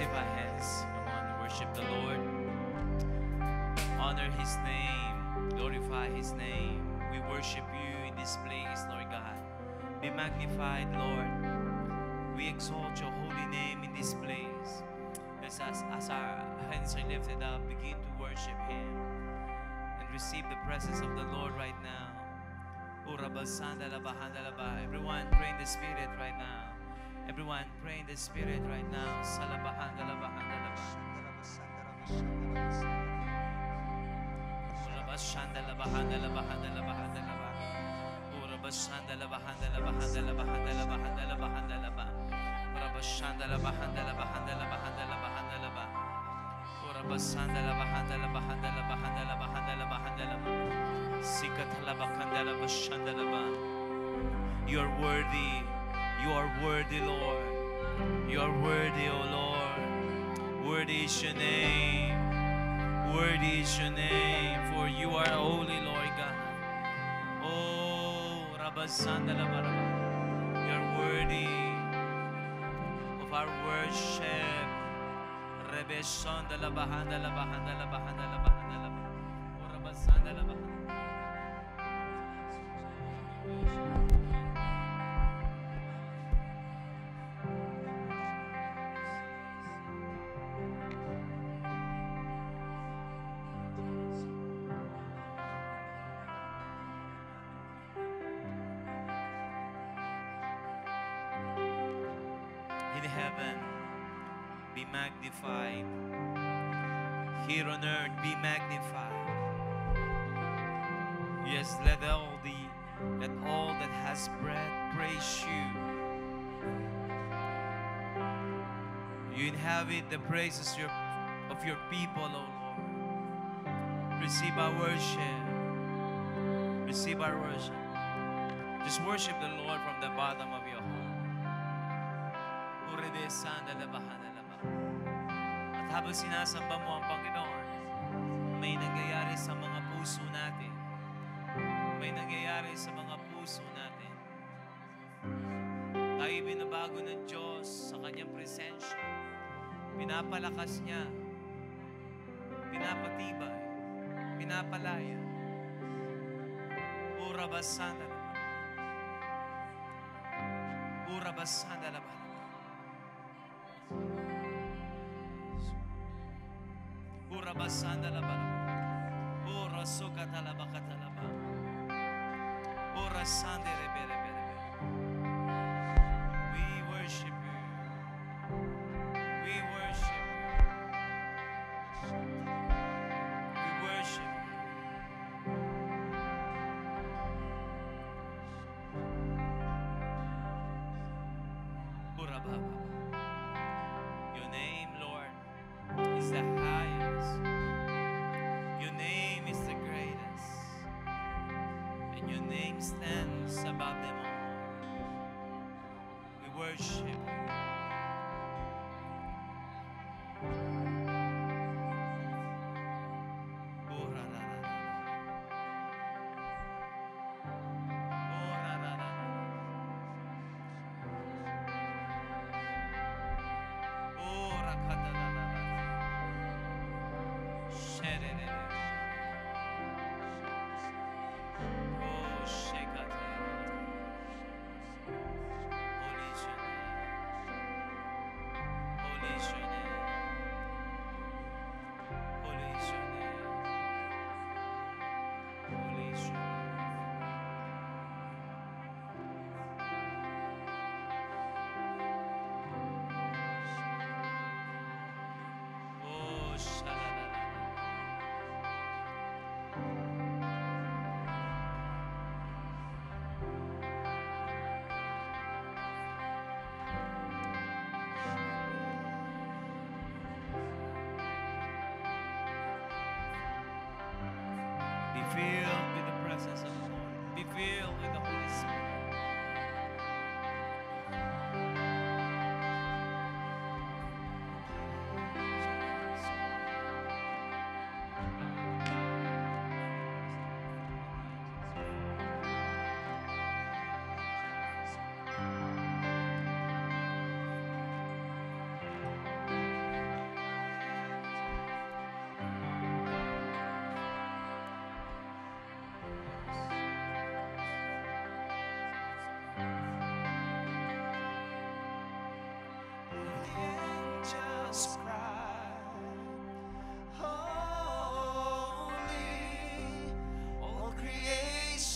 lift our hands. Come on, worship the Lord. Honor His name. Glorify His name. We worship You in this place, Lord God. Be magnified, Lord. We exalt Your holy name in this place. As our hands are lifted up, begin to worship Him and receive the presence of the Lord right now. Everyone pray in the Spirit right now. Everyone pray in the Spirit right now. You are worthy. You are worthy, Lord. You are worthy, O Lord. Worthy is Your name. Worthy is Your name. For You are holy, Lord God. Oh, You are worthy of our worship. In heaven, be magnified. Here on earth, be magnified. Yes, let all that has breath praise You. You inhabit the praises of Your people, O Lord. Receive our worship. Receive our worship. Just worship the Lord from the bottom of your heart. At habang sinasamba mo ang Panginoon, may nangyayari sa mga puso natin. May nangyayari sa mga puso natin. Tayo binabago ng Diyos sa Kanyang presensya. Pinapalakas Niya. Pinapatibay. Pinapalaya. Ura basanda laban. Ura basanda laban. Ura basanda laban. Ura sukata labakata laban. Ura sande rebele bele. We worship You. We worship You. We worship You. Ura baba. Your name, Lord, is the highest. Your name is the greatest. And Your name stands above them all. We worship You. Oh, ra, ra, ra, ra. Oh, ra, ra, ra, ra. Oh, ra, ka, da, da, da, da. She, re, re, re. Oh, she, ka, te, re, re. Holy is Your name.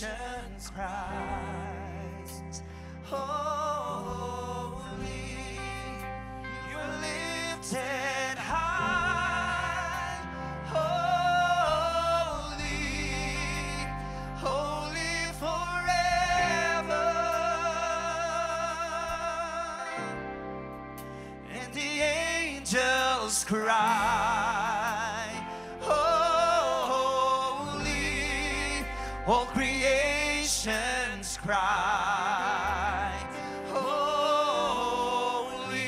creation's cries, holy, you're lifted high, holy, holy forever. And the angels cry, holy, all creation's cry, holy,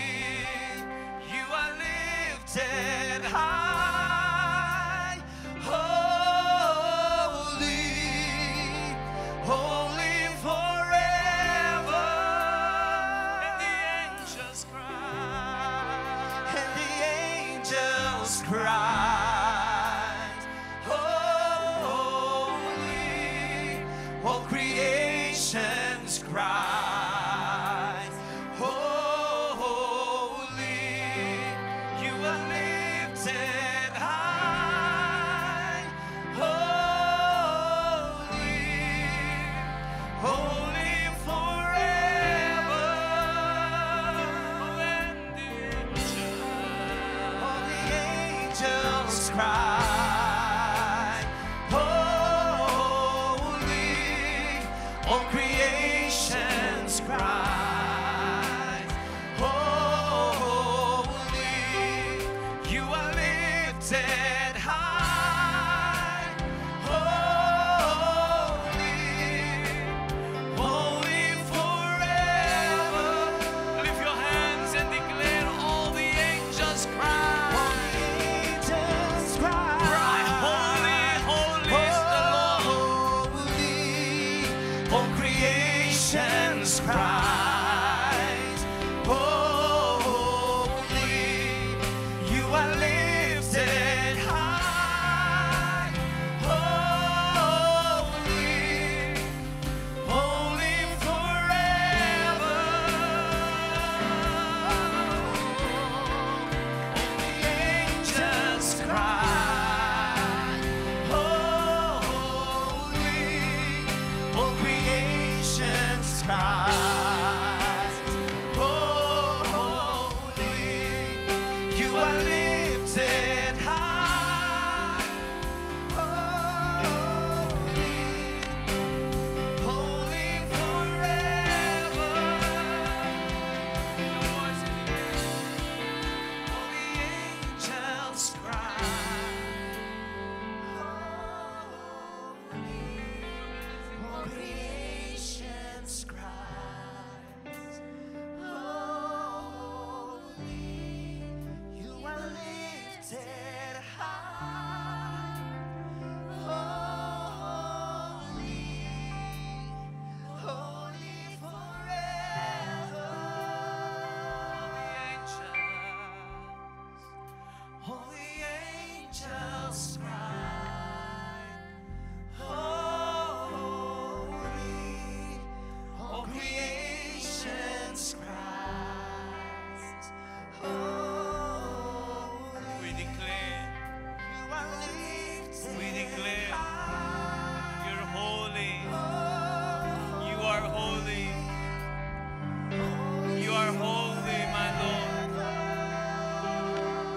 you are lifted high, holy, holy forever. And the angels cry, and the angels cry, holy, all creation's cry, holy, you are lifted high, holy, holy forever. And the angels cry, holy, all creation's cries, holy, you are lifted high, holy, holy forever. Lift your hands and declare, all the angels cry. All the angels cry. Cry, holy, holy is the Lord. Holy, all creation's cries, holy, you are lifted high, holy, holy forever. All the angels cry, holy, all creation's cries, holy, you are lifted high, holy, holy forever. All the angels cry, holy, all creation's cries, holy, you are lifted high, holy, holy forever. All the angels cry, holy, all creation's cries, holy, We declare, you are lifted we declare, high, you're holy, holy, you are holy, you are holy, my Lord.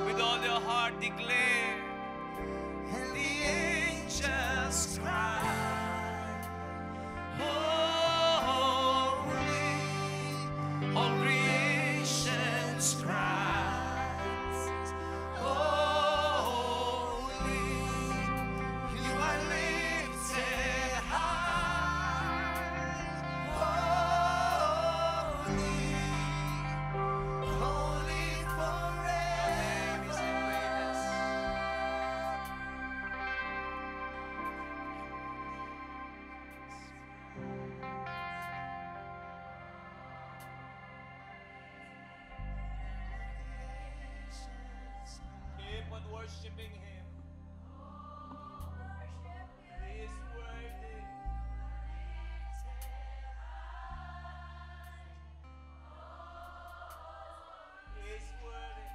With all your heart declare, and the angels cry, holy, all creation's cries, holy, you are lifted high, holy, holy forever. keep on worshiping Him. He is worthy. He is worthy.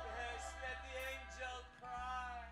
Yes, let the angel cry.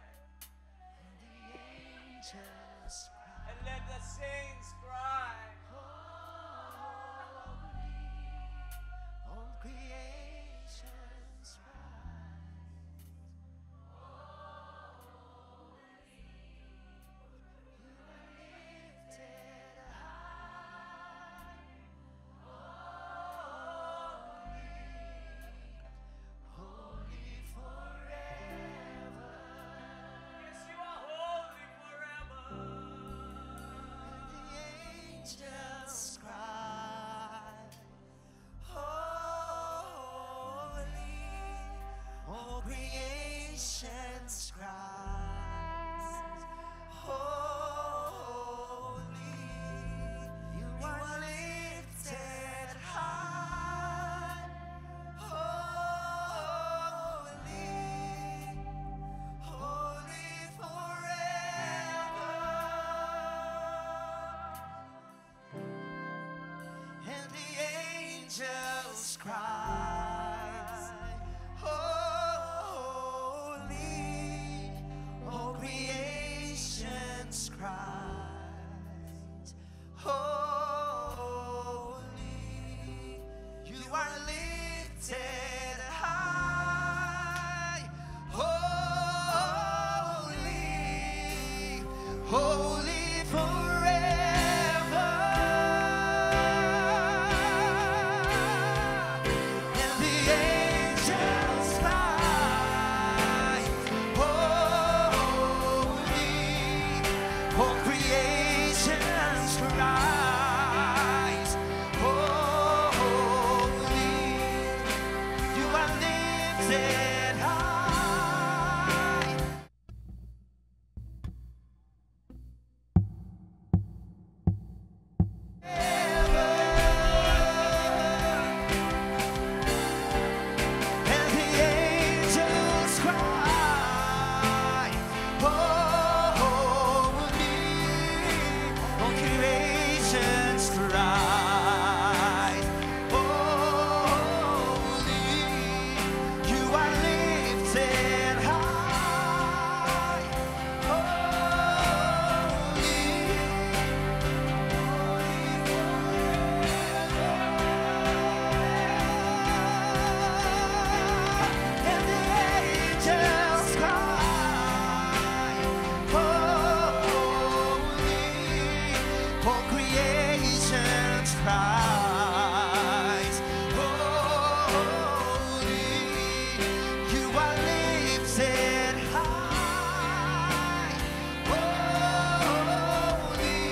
holy forever. And the angels cry, holy, all creation's cries, holy, you are lifted high. And the angels cry, holy, all creation's cries, holy, you are lifted high, and the angels cry, holy, all creation's cries, holy, you are lifted high, holy,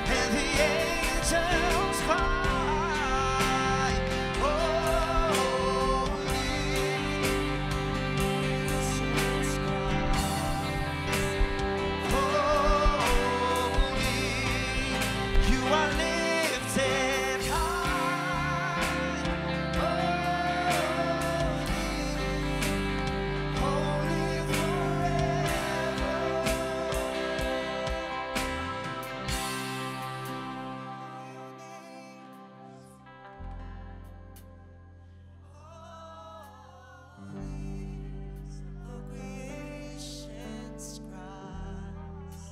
and the angels cry, holy, you are lifted high, holy creation's cries,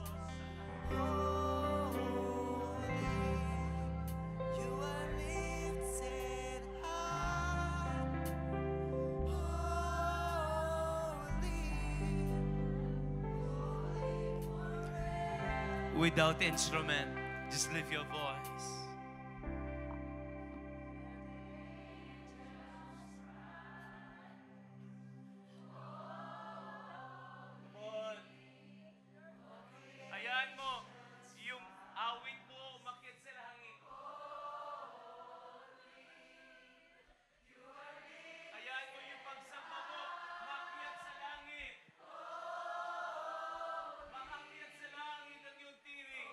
you are lifted high, holy. Without instrument, just lift your voice. Come on. Hayaan mo yung awit mo umakyat sa langit. Hayaan mo yung pagsamba mo makyat sa langit. Makakyat sa langit ang iyong tinig.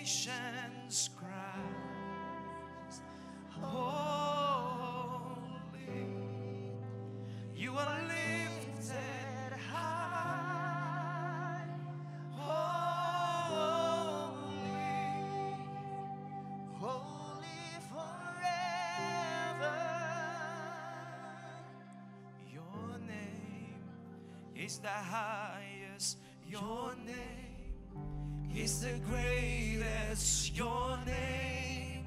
nations cries, holy. You are lifted high, holy, Holy forever. your name is the highest, your name is the greatest, your name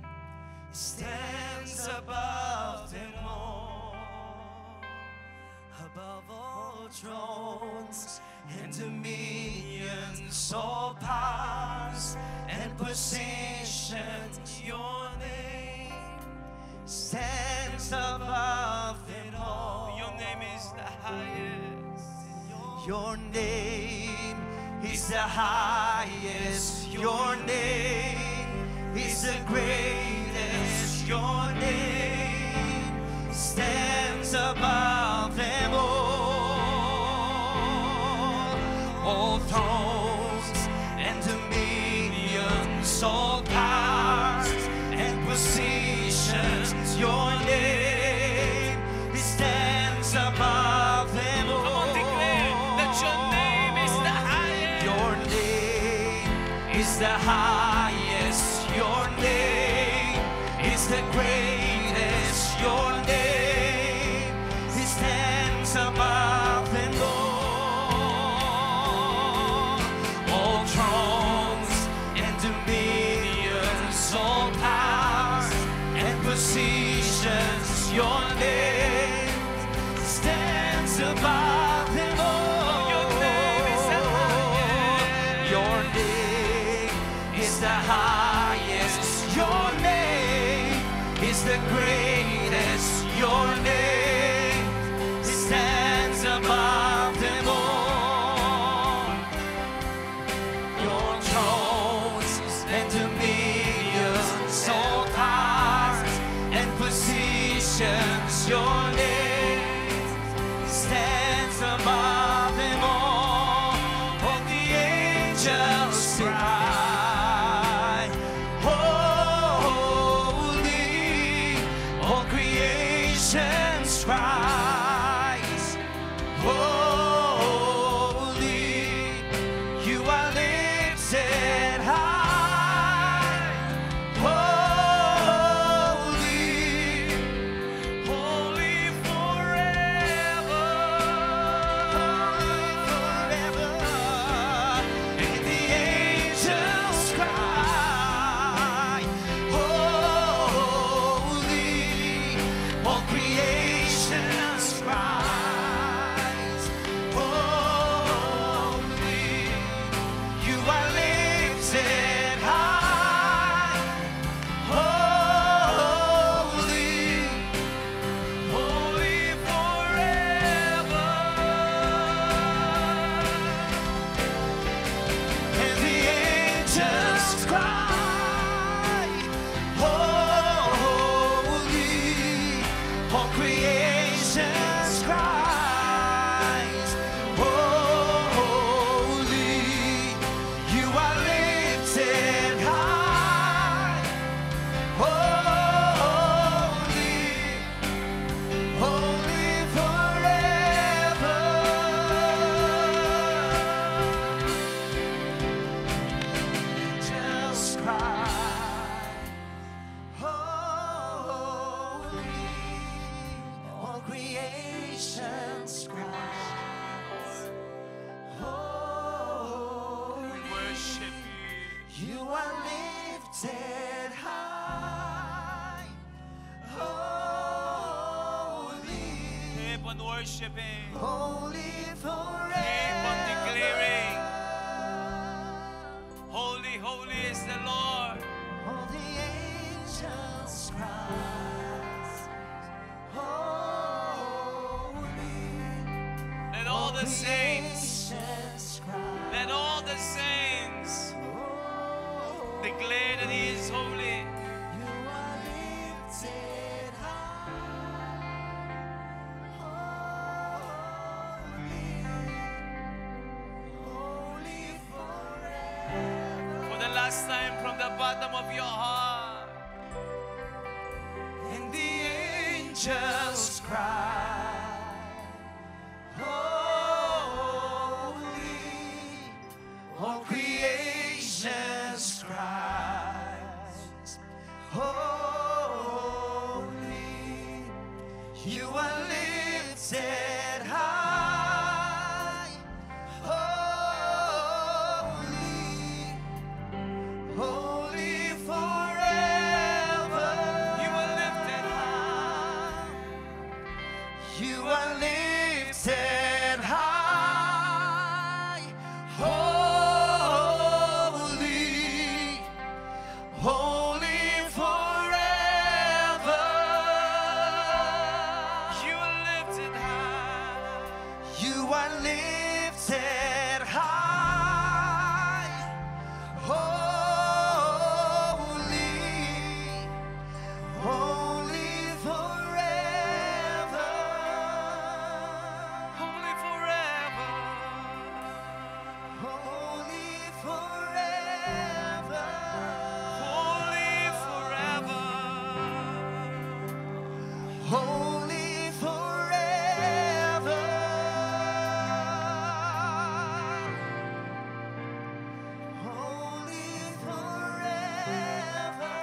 stands above them all, above all thrones and dominions, all powers and positions. Your name stands above them all. Your name is the highest. Your name is the highest. Your name is the greatest. Your name stands above them all thrones and dominions, all powers and positions. Your name stands above them all. Come on, declare that your name is the highest. Your name is the highest. Your name is the greatest. Your name stands above them all thrones and dominions, all powers and positions. Your name stands above them all. Your name is the highest. Your name is the highest. Your name is the greatest. Your name stands above them all. Your thrones and dominions, all powers and positions. Your name stands above them all. All the angels cry, holy. All creations cries, holy. You are lifted high, holy, holy forever, forever. And the angels cry, holy. All creations cries, holy. You are lifted high, holy, holy forever. And the angels cry, holy. All creations cries, holy. You are lifted high, holy, holy forever. Angels cry, holy. All creations cries, holy. We worship you. You are lifted high, holy. Keep on worshiping. Holy forever. Keep on declaring. Holy, holy is the Lord. All the angels cries, holy. Let all the saints, let all the saints declare that He is holy. You are lifted high, holy. bottom of your heart. And the angels cry, holy, all creations cries, holy, you are lifted high, holy, holy forever. You are lifted high. You are lifted high, holy, holy forever. You are lifted high. You are lifted high, holy, holy forever. Holy forever. Holy forever. Holy forever. Holy forever. Holy forever.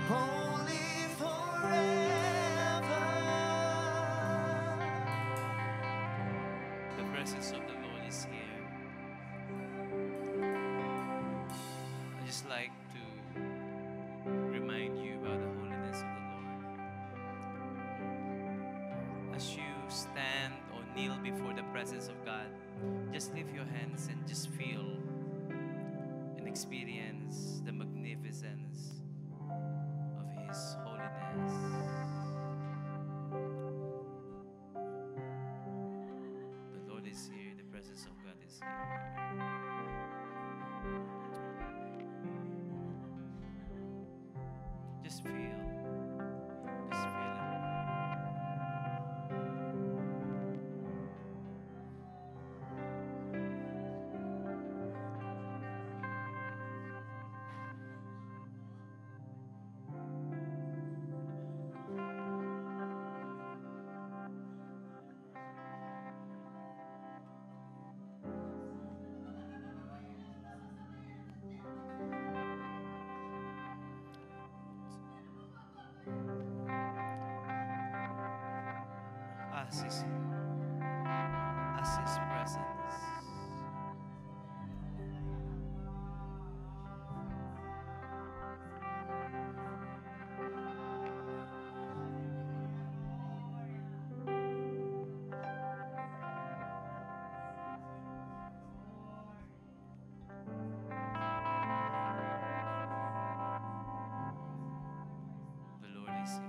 Holy forever. The presence of the Lord is here. I just like to remind you about the holiness of the Lord. As you stand or kneel before the presence of God, just lift your hands and just feel and experience the magnificence of His holiness. The Lord is here, the presence of God is here. Just feel it. As His presence. The Lord is here.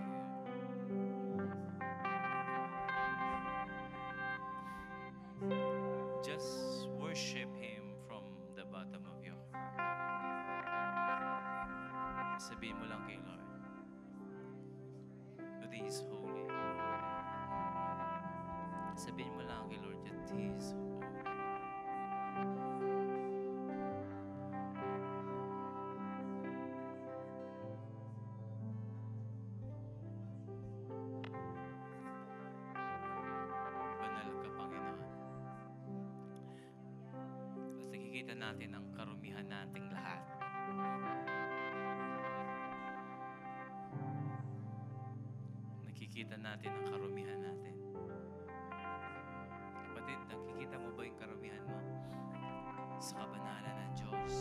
Just worship Him from the bottom of your heart. Sabihin mo lang kay Lord, that He is holy. Sabihin mo lang kay Lord that He is holy. Banal ka, Panginoon. At nakikita natin ang karumihan nating lahat. Nakikita natin ang karumihan natin. Kapatid, nakikita mo ba yung karumihan mo sa kabanalan ng Diyos?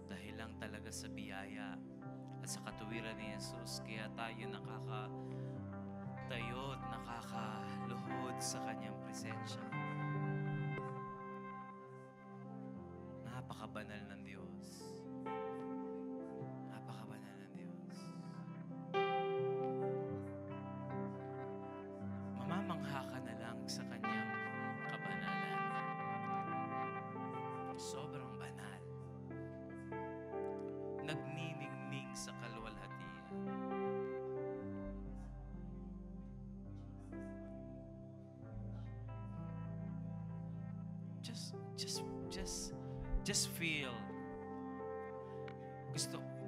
Dahil lang talaga sa biyaya at sa katuwiran ni Jesus, kaya tayo nakakatayo at nakakaluhod sa Kanyang presensya. Napakabanal ng Diyos. Napakabanal ng Diyos. Mamamangha ka na lang sa Kanyang kabanalan. Sobrang banal. Nagniningning sa kaluwalhatian. Just feel.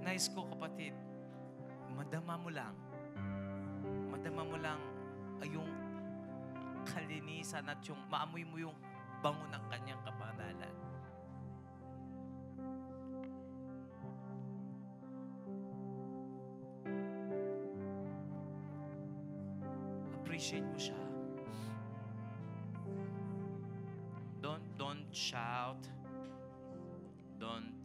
Nais ko kapatid, madama mo lang yung kalinisan at yung maamoy mo yung bango ng kanyang kapanalan. Appreciate mo siya. Don't shout. Don't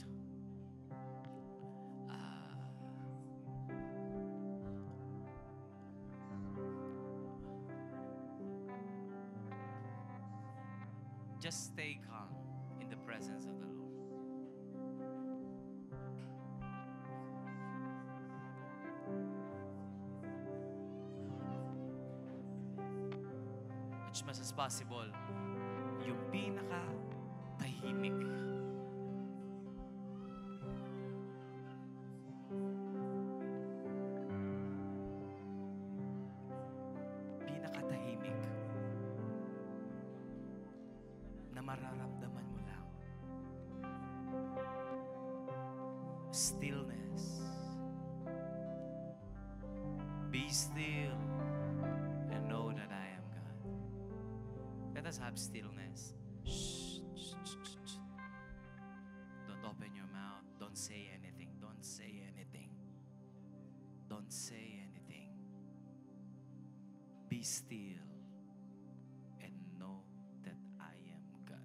just stay calm in the presence of the Lord. As much as possible, yung pinaka-tahimik. Pinaka-tahimik na mararamdaman mo lang. Stillness. Be still and know that I am God. Let us have stillness. Shh, shh, shh, shh, shh. Don't open your mouth. Don't say anything. Don't say anything. Don't say anything. Be still and know that I am God.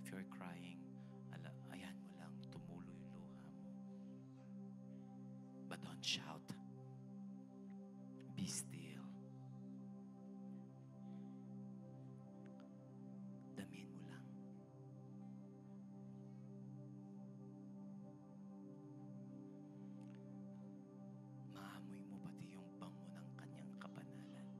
If you're crying, ayan mo lang, tumulo yung luha mo. But don't shout. Be still. Damin mo lang. Maamoy mo pati yung bango ng kanyang kapanalan.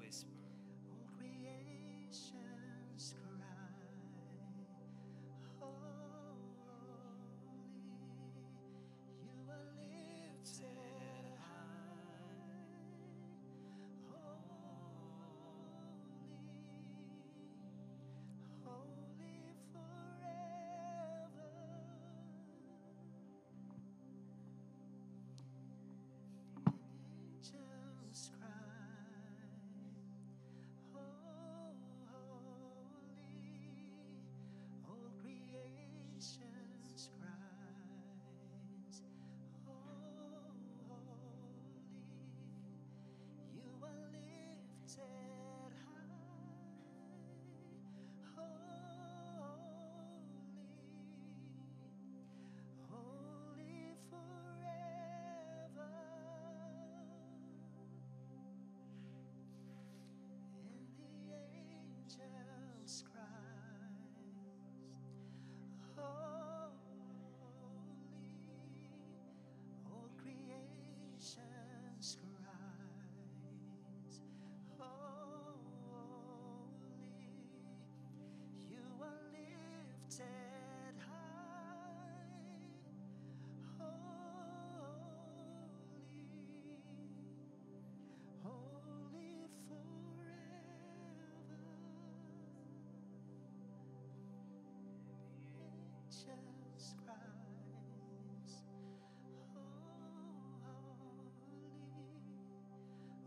whisper. All creations cry, holy, you are lifted high, holy, holy forever. Angels cry, holy, all creations cries, holy, you are lifted high, holy forever. And the angels cries, holy, all creations cries, holy, you are lifted high, holy forever. Angels cries, holy,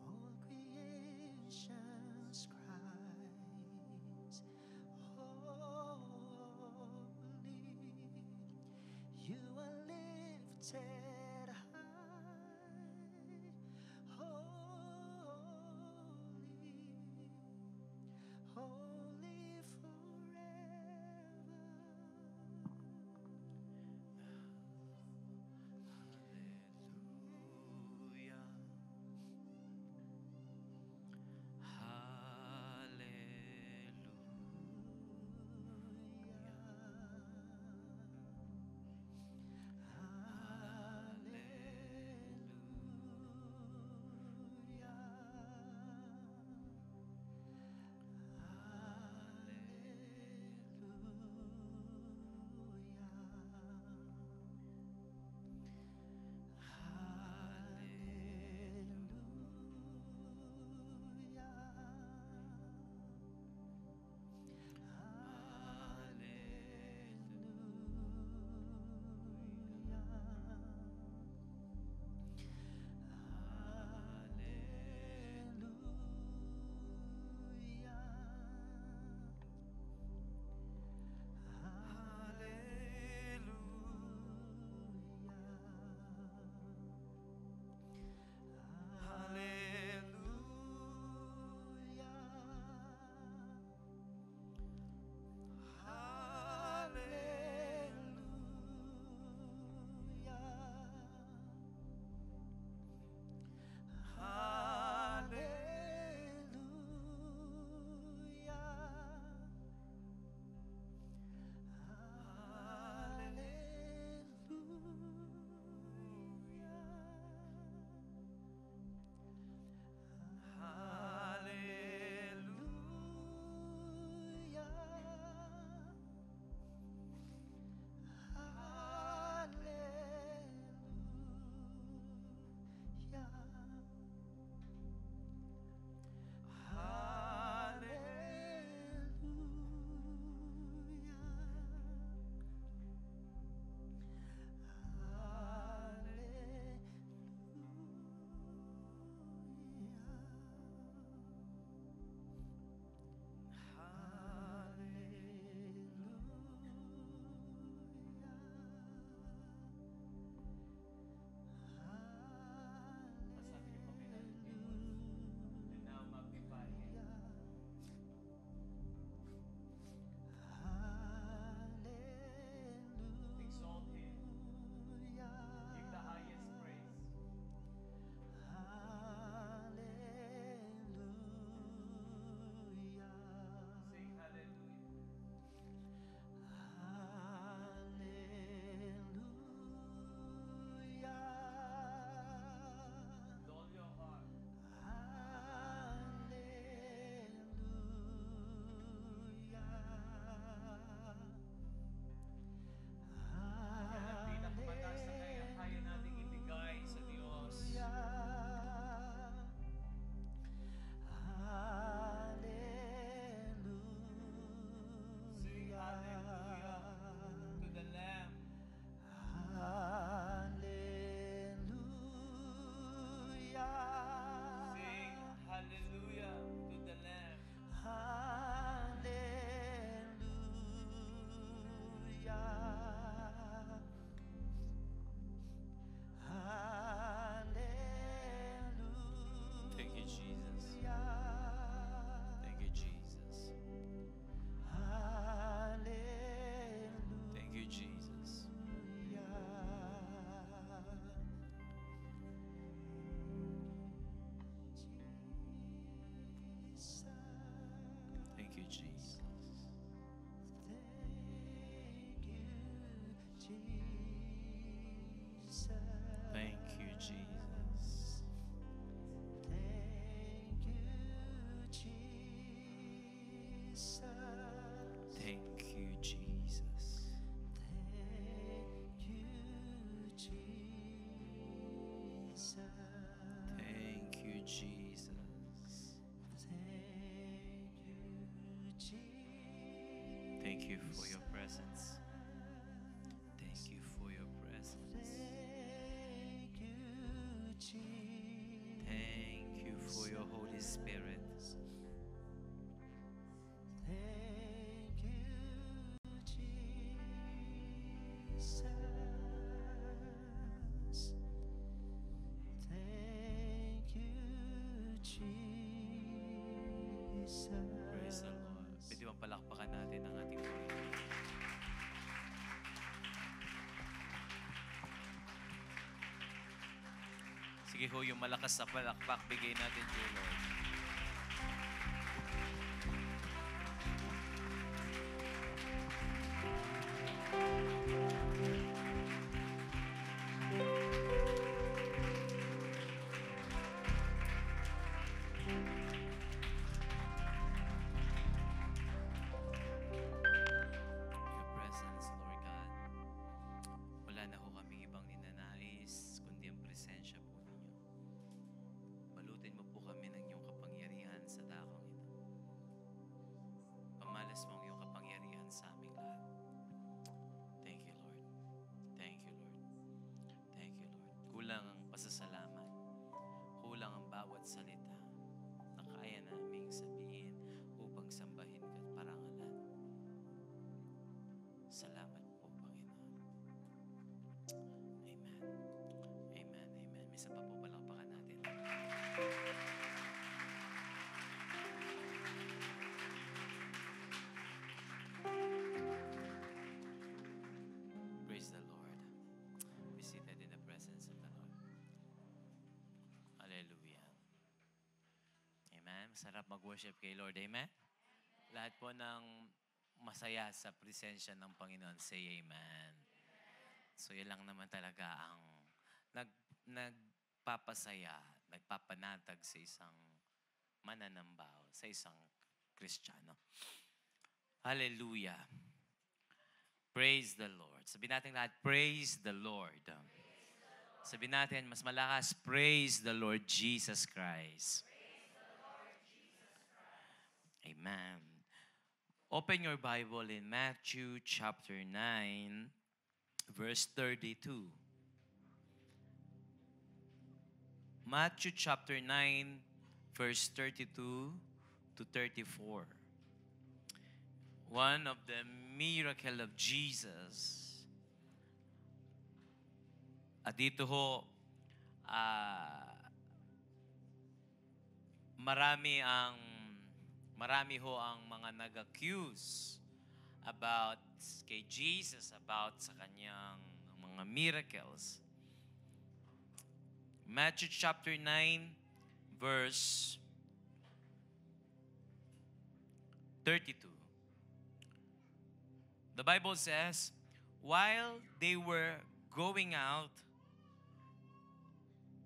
all creations cries, holy, you are lifted high, holy forever. Hallelujah. Hallelujah. Thank you for your presence. Thank you for your presence. Thank you, Jesus. Thank you for your Holy Spirit. Thank you, Jesus. Thank you, Jesus. Praise the Lord. Pwede bang palakpakan natin ang ating Panginoon? Sige ho, yung malakas na palakpak, bigay natin to Lord. Your presence, Lord God. Wala na ho kami ibang ninanais, kundi ang presensya po ninyo. Balutin mo po kami ng iyong kapangyarihan sa dakong ito. Pamalas mo ang iyong kapangyarihan sa aming lahat. Thank you, Lord. Thank you, Lord. Thank you, Lord. Kulang ang pasasalamat. Kulang ang bawat salita na kaya naming sabihin upang sambahin ka at parangalan. Salamat po, Panginoon. Amen. Amen. Amen. May isa pa po palakpakan natin. Praise the Lord. Be seated in the presence of the Lord. Hallelujah. Amen. Masarap mag-worship kay Lord. Amen. Lahat po ng masaya sa presensya ng Panginoon, say amen. So, yan lang naman talaga ang nagpapasaya, nagpapanatag sa isang mananambaw, sa isang Kristiyano. Hallelujah. Praise the Lord. Sabihin natin lahat, praise the Lord. Sabihin natin, mas malakas, praise the Lord Jesus Christ. Amen. Open your Bible in Matthew chapter 9, verse 32. Matthew chapter 9, verse 32 to 34. One of the miracle of Jesus. At dito ho, marami ho ang mga nag-accuse about kay Jesus, about sa kanyang mga miracles. Matthew chapter 9, verse 32. The Bible says, while they were going out,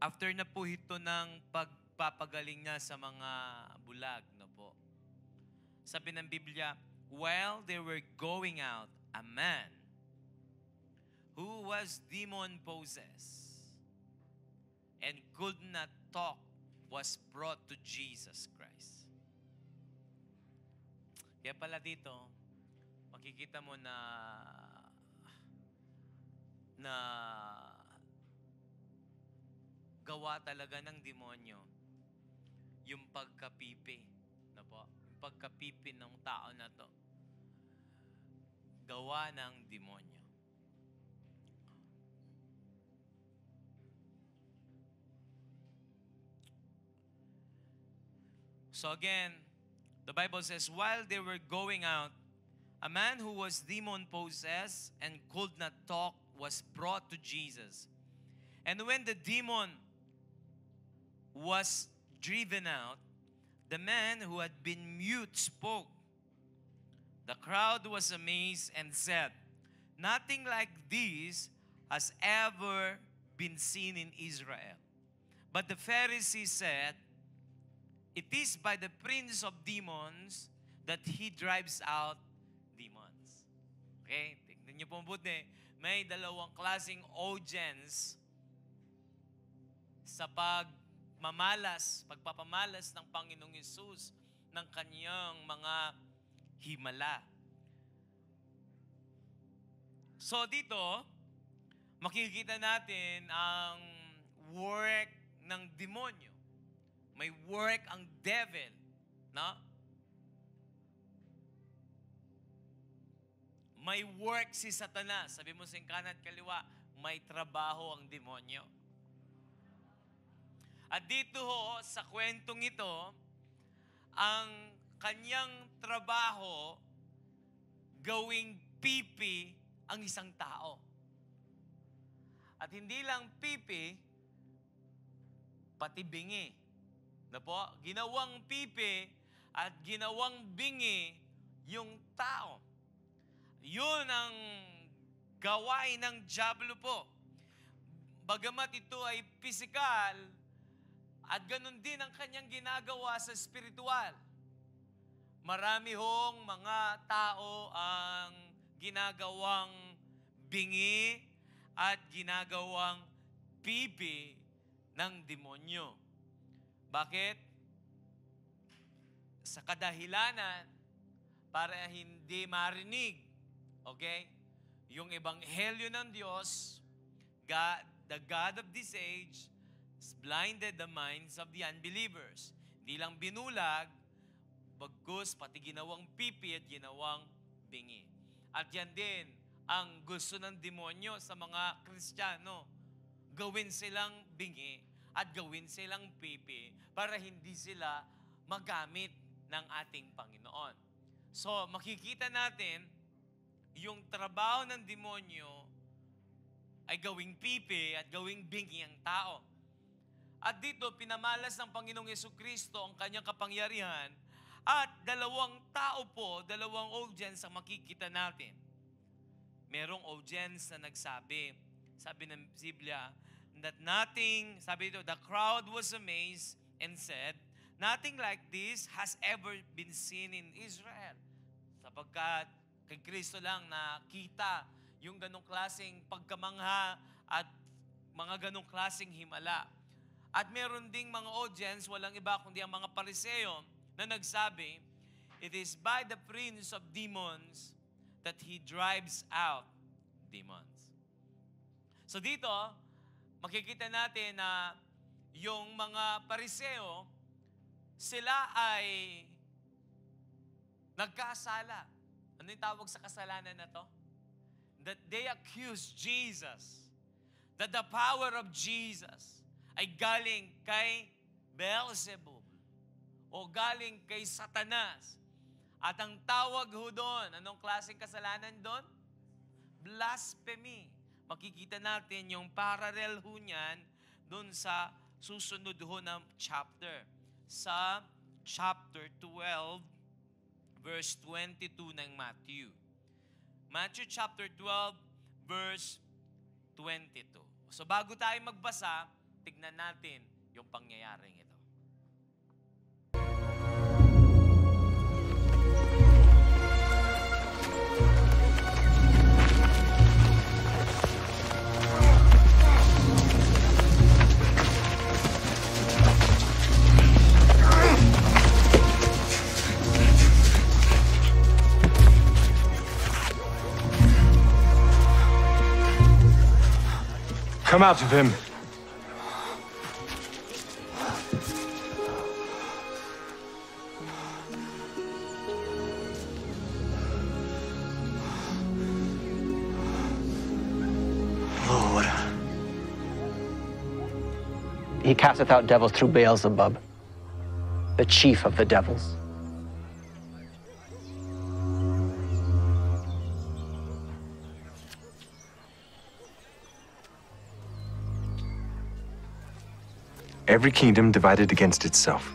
after na po ito ng pagpapagaling niya sa mga bulag, no po. Sabi ng Biblia, while they were going out, a man who was demon-possessed and could not talk was brought to Jesus Christ. Kaya pala dito, makikita mo na gawa talaga ng demonyo yung pagkapipi. Na po? Yung pagkapipi ng tao na to. Gawa ng demonyo. So again, the Bible says, while they were going out, a man who was demon-possessed and could not talk was brought to Jesus. And when the demon was driven out, the man who had been mute spoke. The crowd was amazed and said, nothing like this has ever been seen in Israel. But the Pharisees said, it is by the prince of demons that he drives out demons. Okay? Tignan niyo po mabuti. May dalawang klaseng audience sa pagpapamalas ng Panginoong Hesus ng kanyang mga himala. So dito, makikita natin ang work ng demonyo. May work ang devil, no? May work si Satanas. Sabi mo sa kanan at kaliwa, may trabaho ang demonyo. At dito ho, sa kwentong ito, ang kanyang trabaho, gawing pipi ang isang tao. At hindi lang pipi, pati bingi. Na po, ginawang pipi at ginawang bingi yung tao. Yun ang gawain ng dyablo po. Bagamat ito ay pisikal, at ganun din ang kanyang ginagawa sa spiritual. Marami hong mga tao ang ginagawang bingi at ginagawang pipi ng demonyo. Bakit? Sa kadahilanan para hindi marinig, okay? Yung ebanghelyo ng Diyos, God, the God of this age, has blinded the minds of the unbelievers. Hindi lang binulag, bagkus pati ginawang pipi at ginawang bingi. At yan din ang gusto ng demonyo sa mga Kristiyano. Gawin silang bingi at gawin silang pipi para hindi sila magamit ng ating Panginoon. So, makikita natin yung trabaho ng demonyo ay gawing pipi at gawing bingi ang tao. At dito, pinamalas ng Panginoong Jesucristo ang kanyang kapangyarihan at dalawang tao po, dalawang audience ang makikita natin. Merong audience na nagsabi, sabi ng Biblia, that nothing, sabi dito, the crowd was amazed and said, nothing like this has ever been seen in Israel. Sapagkat kay Kristo lang nakita yung ganong klaseng pagkamangha at mga ganong klaseng himala. At meron ding mga audience, walang iba kundi ang mga Pariseo na nagsabi, it is by the prince of demons that he drives out demons. So dito, makikita natin na yung mga Pariseo, sila ay nagkasala. Ano yung tawag sa kasalanan na to? That they accuse Jesus, that the power of Jesus ay galing kay Beelzebub o galing kay Satanas. At ang tawag ho doon, anong klaseng kasalanan doon? Blasphemy. Makikita natin yung parallel ho niyan doon sa susunod ho na chapter. Sa chapter 12, verse 22 ng Matthew. Matthew chapter 12, verse 22. So bago tayo magbasa, tignan natin yung pangyayaring ito. Come out of him. Lord. He casteth out devils through Beelzebub, the chief of the devils. Every kingdom divided against itself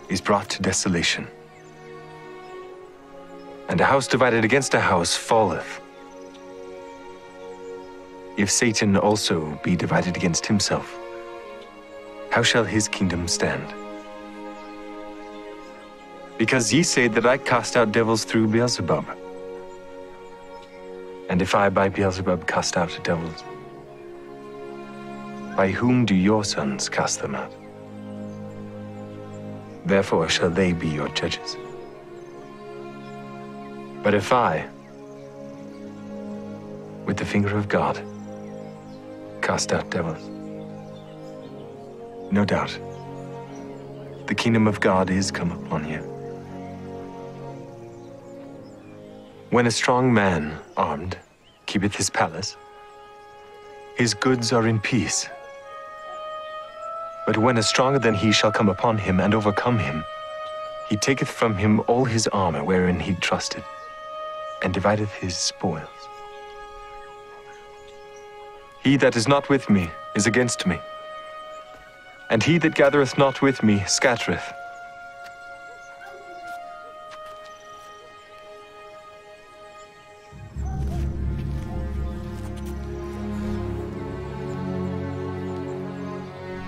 is brought to desolation, and a house divided against a house falleth. If Satan also be divided against himself, how shall his kingdom stand? Because ye say that I cast out devils through Beelzebub. And if I by Beelzebub cast out devils, by whom do your sons cast them out? Therefore shall they be your judges. But if I with the finger of God, cast out devils. No doubt, the kingdom of God is come upon you. When a strong man, armed, keepeth his palace, his goods are in peace. But when a stronger than he shall come upon him and overcome him, he taketh from him all his armor wherein he trusted, and divideth his spoils. He that is not with me is against me, and he that gathereth not with me scattereth.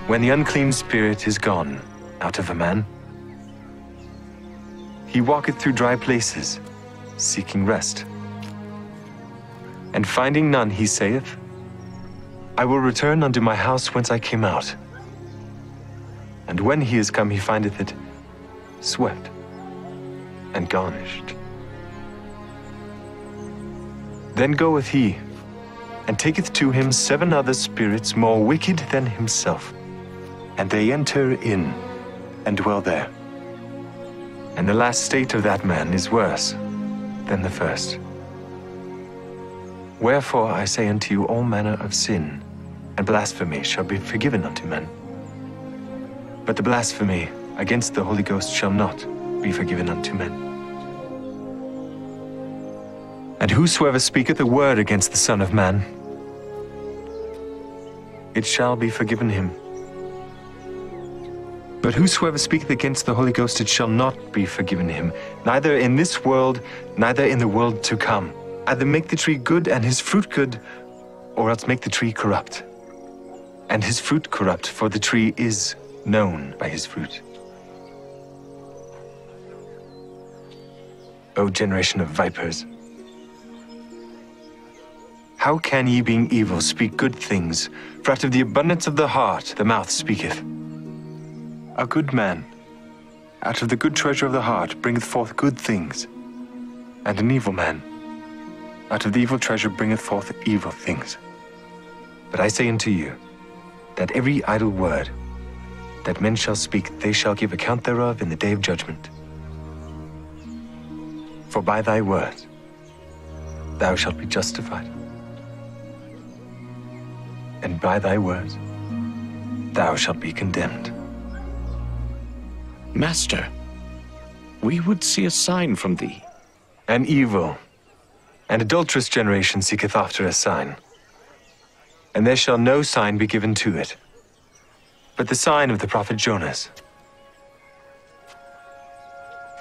When the unclean spirit is gone out of a man, he walketh through dry places, seeking rest. And finding none, he saith, I will return unto my house whence I came out. And when he is come, he findeth it swept and garnished. Then goeth he, and taketh to him 7 other spirits more wicked than himself, and they enter in and dwell there. And the last state of that man is worse than the first. Wherefore I say unto you, all manner of sin and blasphemy shall be forgiven unto men. But the blasphemy against the Holy Ghost shall not be forgiven unto men. And whosoever speaketh a word against the Son of Man, it shall be forgiven him. But whosoever speaketh against the Holy Ghost, it shall not be forgiven him, neither in this world, neither in the world to come. Either make the tree good and his fruit good, or else make the tree corrupt. And his fruit corrupt, for the tree is known by his fruit. O generation of vipers, how can ye, being evil, speak good things? For out of the abundance of the heart the mouth speaketh. A good man, out of the good treasure of the heart, bringeth forth good things. And an evil man, out of the evil treasure, bringeth forth evil things. But I say unto you, that every idle word that men shall speak, they shall give account thereof in the day of judgment. For by thy words thou shalt be justified, and by thy words thou shalt be condemned. Master, we would see a sign from thee. An evil and adulterous generation seeketh after a sign, and there shall no sign be given to it, but the sign of the prophet Jonas.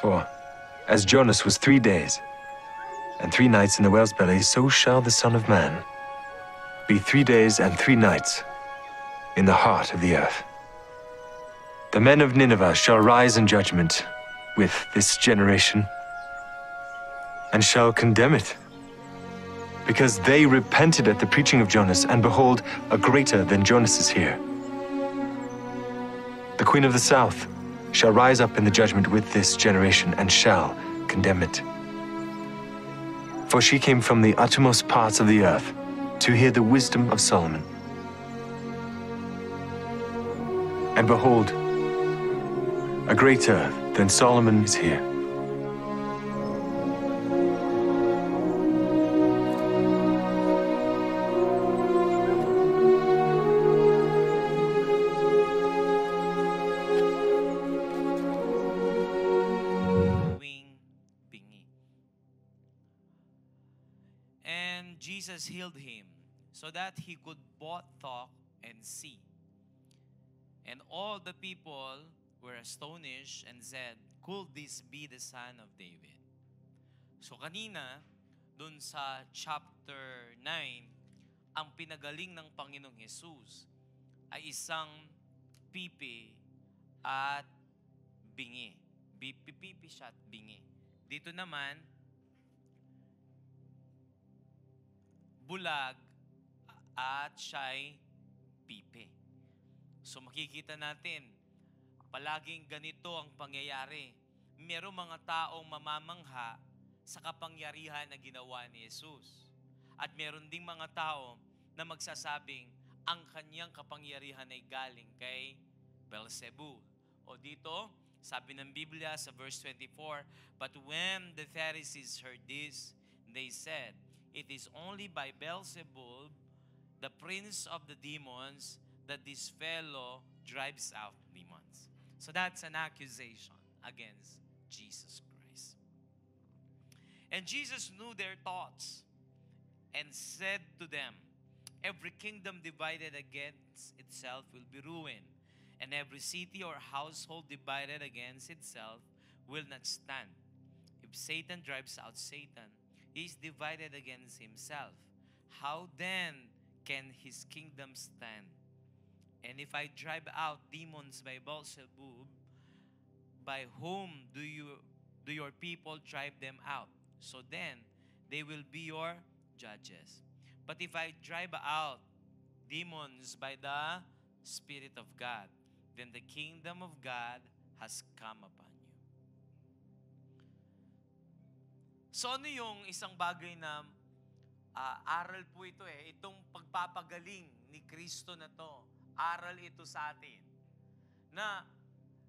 For as Jonas was 3 days and 3 nights in the whale's belly, so shall the Son of Man be 3 days and 3 nights in the heart of the earth. The men of Nineveh shall rise in judgment with this generation, and shall condemn it, because they repented at the preaching of Jonas, and behold, a greater than Jonas is here. The queen of the south shall rise up in the judgment with this generation, and shall condemn it. For she came from the uttermost parts of the earth to hear the wisdom of Solomon. And behold, a greater than Solomon is here. Bingi. And Jesus healed him so that he could both talk and see. And all the people were astonished and said, could this be the son of David? So kanina, dun sa chapter 9, ang pinagaling ng Panginoong Jesus ay isang pipi at bingi. Pipi siya at bingi. Dito naman, bulag at siya'y pipi. So makikita natin, palaging ganito ang pangyayari. Merong mga taong mamamangha sa kapangyarihan na ginawa ni Jesus. At meron ding mga tao na magsasabing ang kanyang kapangyarihan ay galing kay Beelzebul. O dito, sabi ng Biblia sa verse 24, "But when the Pharisees heard this, they said, 'It is only by Beelzebul, the prince of the demons, that this fellow drives out demons.'" So that's an accusation against Jesus Christ. And Jesus knew their thoughts and said to them, "Every kingdom divided against itself will be ruined, and every city or household divided against itself will not stand. If Satan drives out Satan, he is divided against himself. How then can his kingdom stand? And if I drive out demons by Beelzebub, by whom do your people drive them out? So then they will be your judges. But if I drive out demons by the Spirit of God, then the kingdom of God has come upon you." So ano yung isang bagay na aral po ito itong pagpapagaling ni Kristo na to, aral ito sa atin na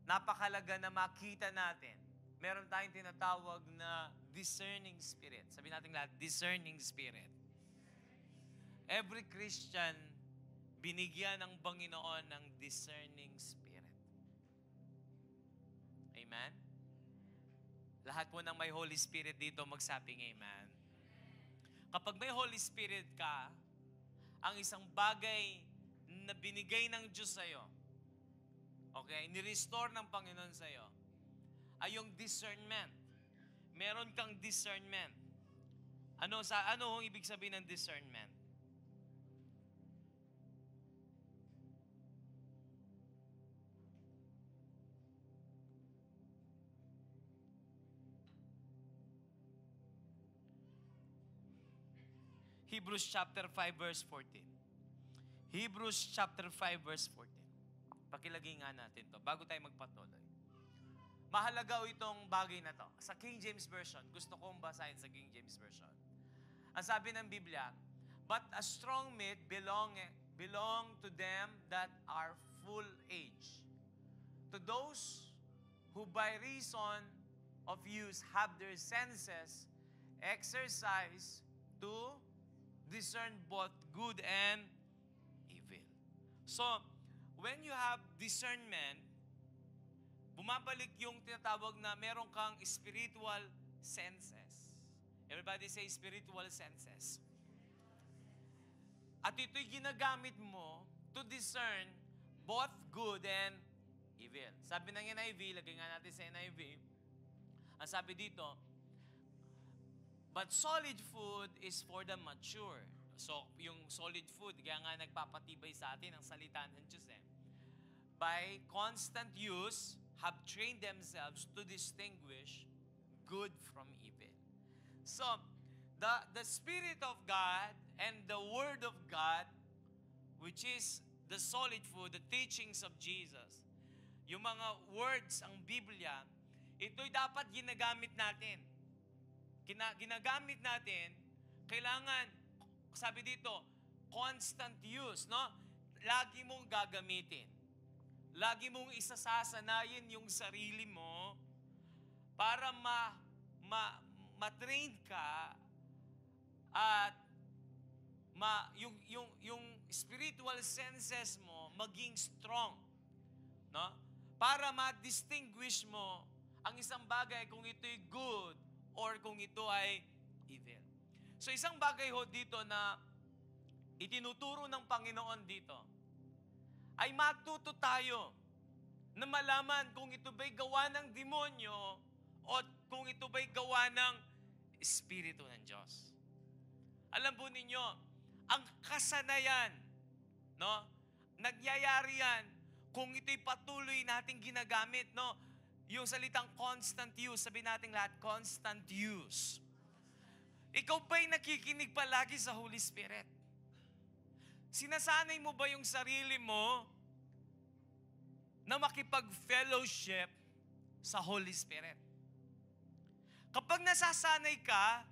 napakalaga na makita natin. Meron tayong tinatawag na discerning spirit. Sabi natin lahat, discerning spirit. Every Christian, binigyan ng Panginoon ng discerning spirit. Amen? Lahat po ng may Holy Spirit dito, magsabing amen. Kapag may Holy Spirit ka, ang isang bagay na binigay ng Diyos sa'yo, okay, ni-restore ng Panginoon sa'yo, ay yung discernment. Meron kang discernment. Ano ang ibig sabihin ng discernment? Hebrews chapter 5 verse 14. Hebrews chapter 5 verse 14. Pakilagay nga natin to bago tayo magpatuloy. Mahalaga itong bagay na to. Sa King James Version, gusto kong basahin sa King James Version. Ang sabi ng Biblia, "But a strong meat belong to them that are full age, to those who by reason of use have their senses exercised to discern both good and evil." So, when you have discernment, bumabalik yung tinatawag na meron kang spiritual senses. Everybody say spiritual senses. At ito'y ginagamit mo to discern both good and evil. Sabi ng NIV, lagay nga natin sa NIV, ang sabi dito, "But solid food is for the mature." So, yung solid food, kaya nga nagpapatibay sa atin ang salita ng Diyos "By constant use, have trained themselves to distinguish good from evil." So, the Spirit of God and the Word of God, which is the solid food, the teachings of Jesus, yung mga words, ang Biblia, ito'y dapat ginagamit natin. Ginagamit natin, kailangan, sabi dito, constant use, no? Lagi mong gagamitin. Lagi mong isasasanayin yung sarili mo para ma-train ka at yung spiritual senses mo maging strong, no? Para ma-distinguish mo ang isang bagay kung ito'y good or kung ito ay evil. So isang bagay ho dito na itinuturo ng Panginoon dito ay matuto tayo na malaman kung ito ba'y gawa ng demonyo o kung ito ba'y gawa ng Espiritu ng Diyos. Alam po ninyo, ang kasanayan, no? Nagyayari yan kung ito'y patuloy nating ginagamit, no? Yung salitang constant use, sabi natin lahat, constant use. Ikaw ba'y nakikinig palagi sa Holy Spirit? Sinasanay mo ba yung sarili mo na makipag-fellowship sa Holy Spirit? Kapag nasasanay ka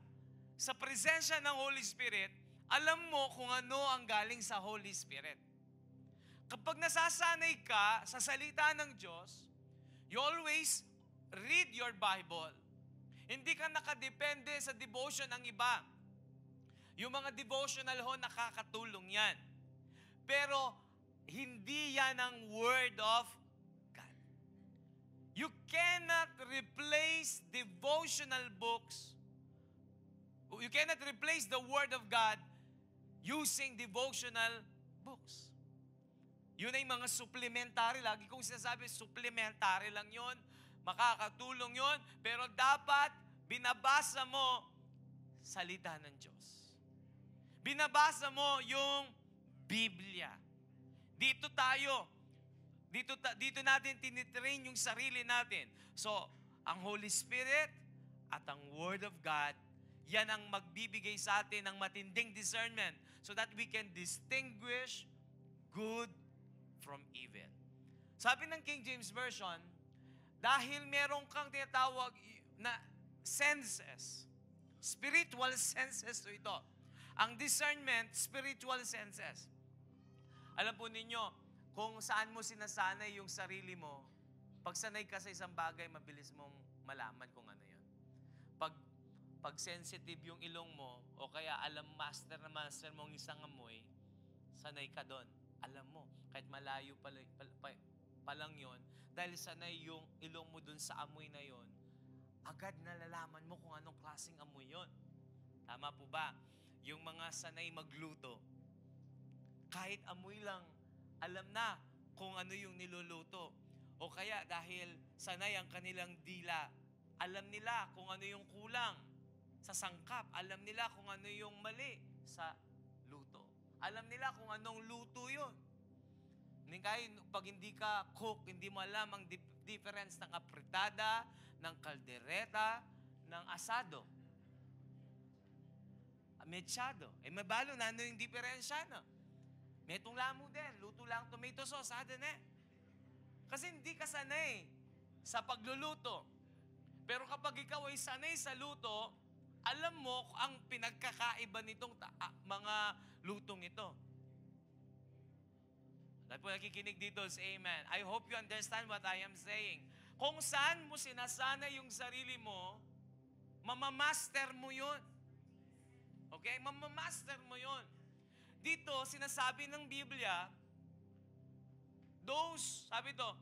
sa presensya ng Holy Spirit, alam mo kung ano ang galing sa Holy Spirit. Kapag nasasanay ka sa salita ng Diyos, you always read your Bible. Hindi ka nakadepende sa devotion ng iba. Yung mga devotional ho, nakakatulong yan. Pero, hindi yan ang Word of God. You cannot replace devotional books. You cannot replace the Word of God using devotional books. Yun ay mga supplementary. Lagi kong sinasabi, supplementary lang yun. Makakatulong yun. Pero dapat binabasa mo salita ng Diyos. Binabasa mo yung Biblia. Dito tayo. Dito natin tinitrain yung sarili natin. So, ang Holy Spirit at ang Word of God, yan ang magbibigay sa atin ng matinding discernment so that we can distinguish good from evil. Sabi ng King James Version, dahil meron kang tinatawag na senses, spiritual senses to ito. Ang discernment, spiritual senses. Alam po ninyo, kung saan mo sinasanay yung sarili mo, pag sanay ka sa isang bagay, mabilis mong malaman kung ano yun. Pag sensitive yung ilong mo, o kaya master mong isang amoy, sanay ka doon. Alam mo, kahit malayo pa lang yun, dahil sanay yung ilong mo doon sa amoy na yun, agad nalalaman mo kung anong klaseng amoy yun. Tama po ba? Yung mga sanay magluto, kahit amoy lang, alam na kung ano yung niluluto. O kaya dahil sanay ang kanilang dila, alam nila kung ano yung kulang sa sangkap. Alam nila kung ano yung mali sa luto. Alam nila kung anong luto yun. Pag hindi ka cook, hindi mo alam ang difference ng apritada, ng kaldereta, ng asado. Mechado. Mabalo na ano yung diferensya, no? May itong lamo din. Luto lang tomato sauce, Kasi hindi ka sanay sa pagluluto. Pero kapag ikaw ay sanay sa luto, alam mo ang pinagkakaiba nitong mga lutong ito. Lahat po nakikinig dito, say amen. I hope you understand what I am saying. Kung saan mo sinasanay yung sarili mo, mamamaster mo yun. Okay? Mamamaster mo yun. Dito, sinasabi ng Biblia, sabi to,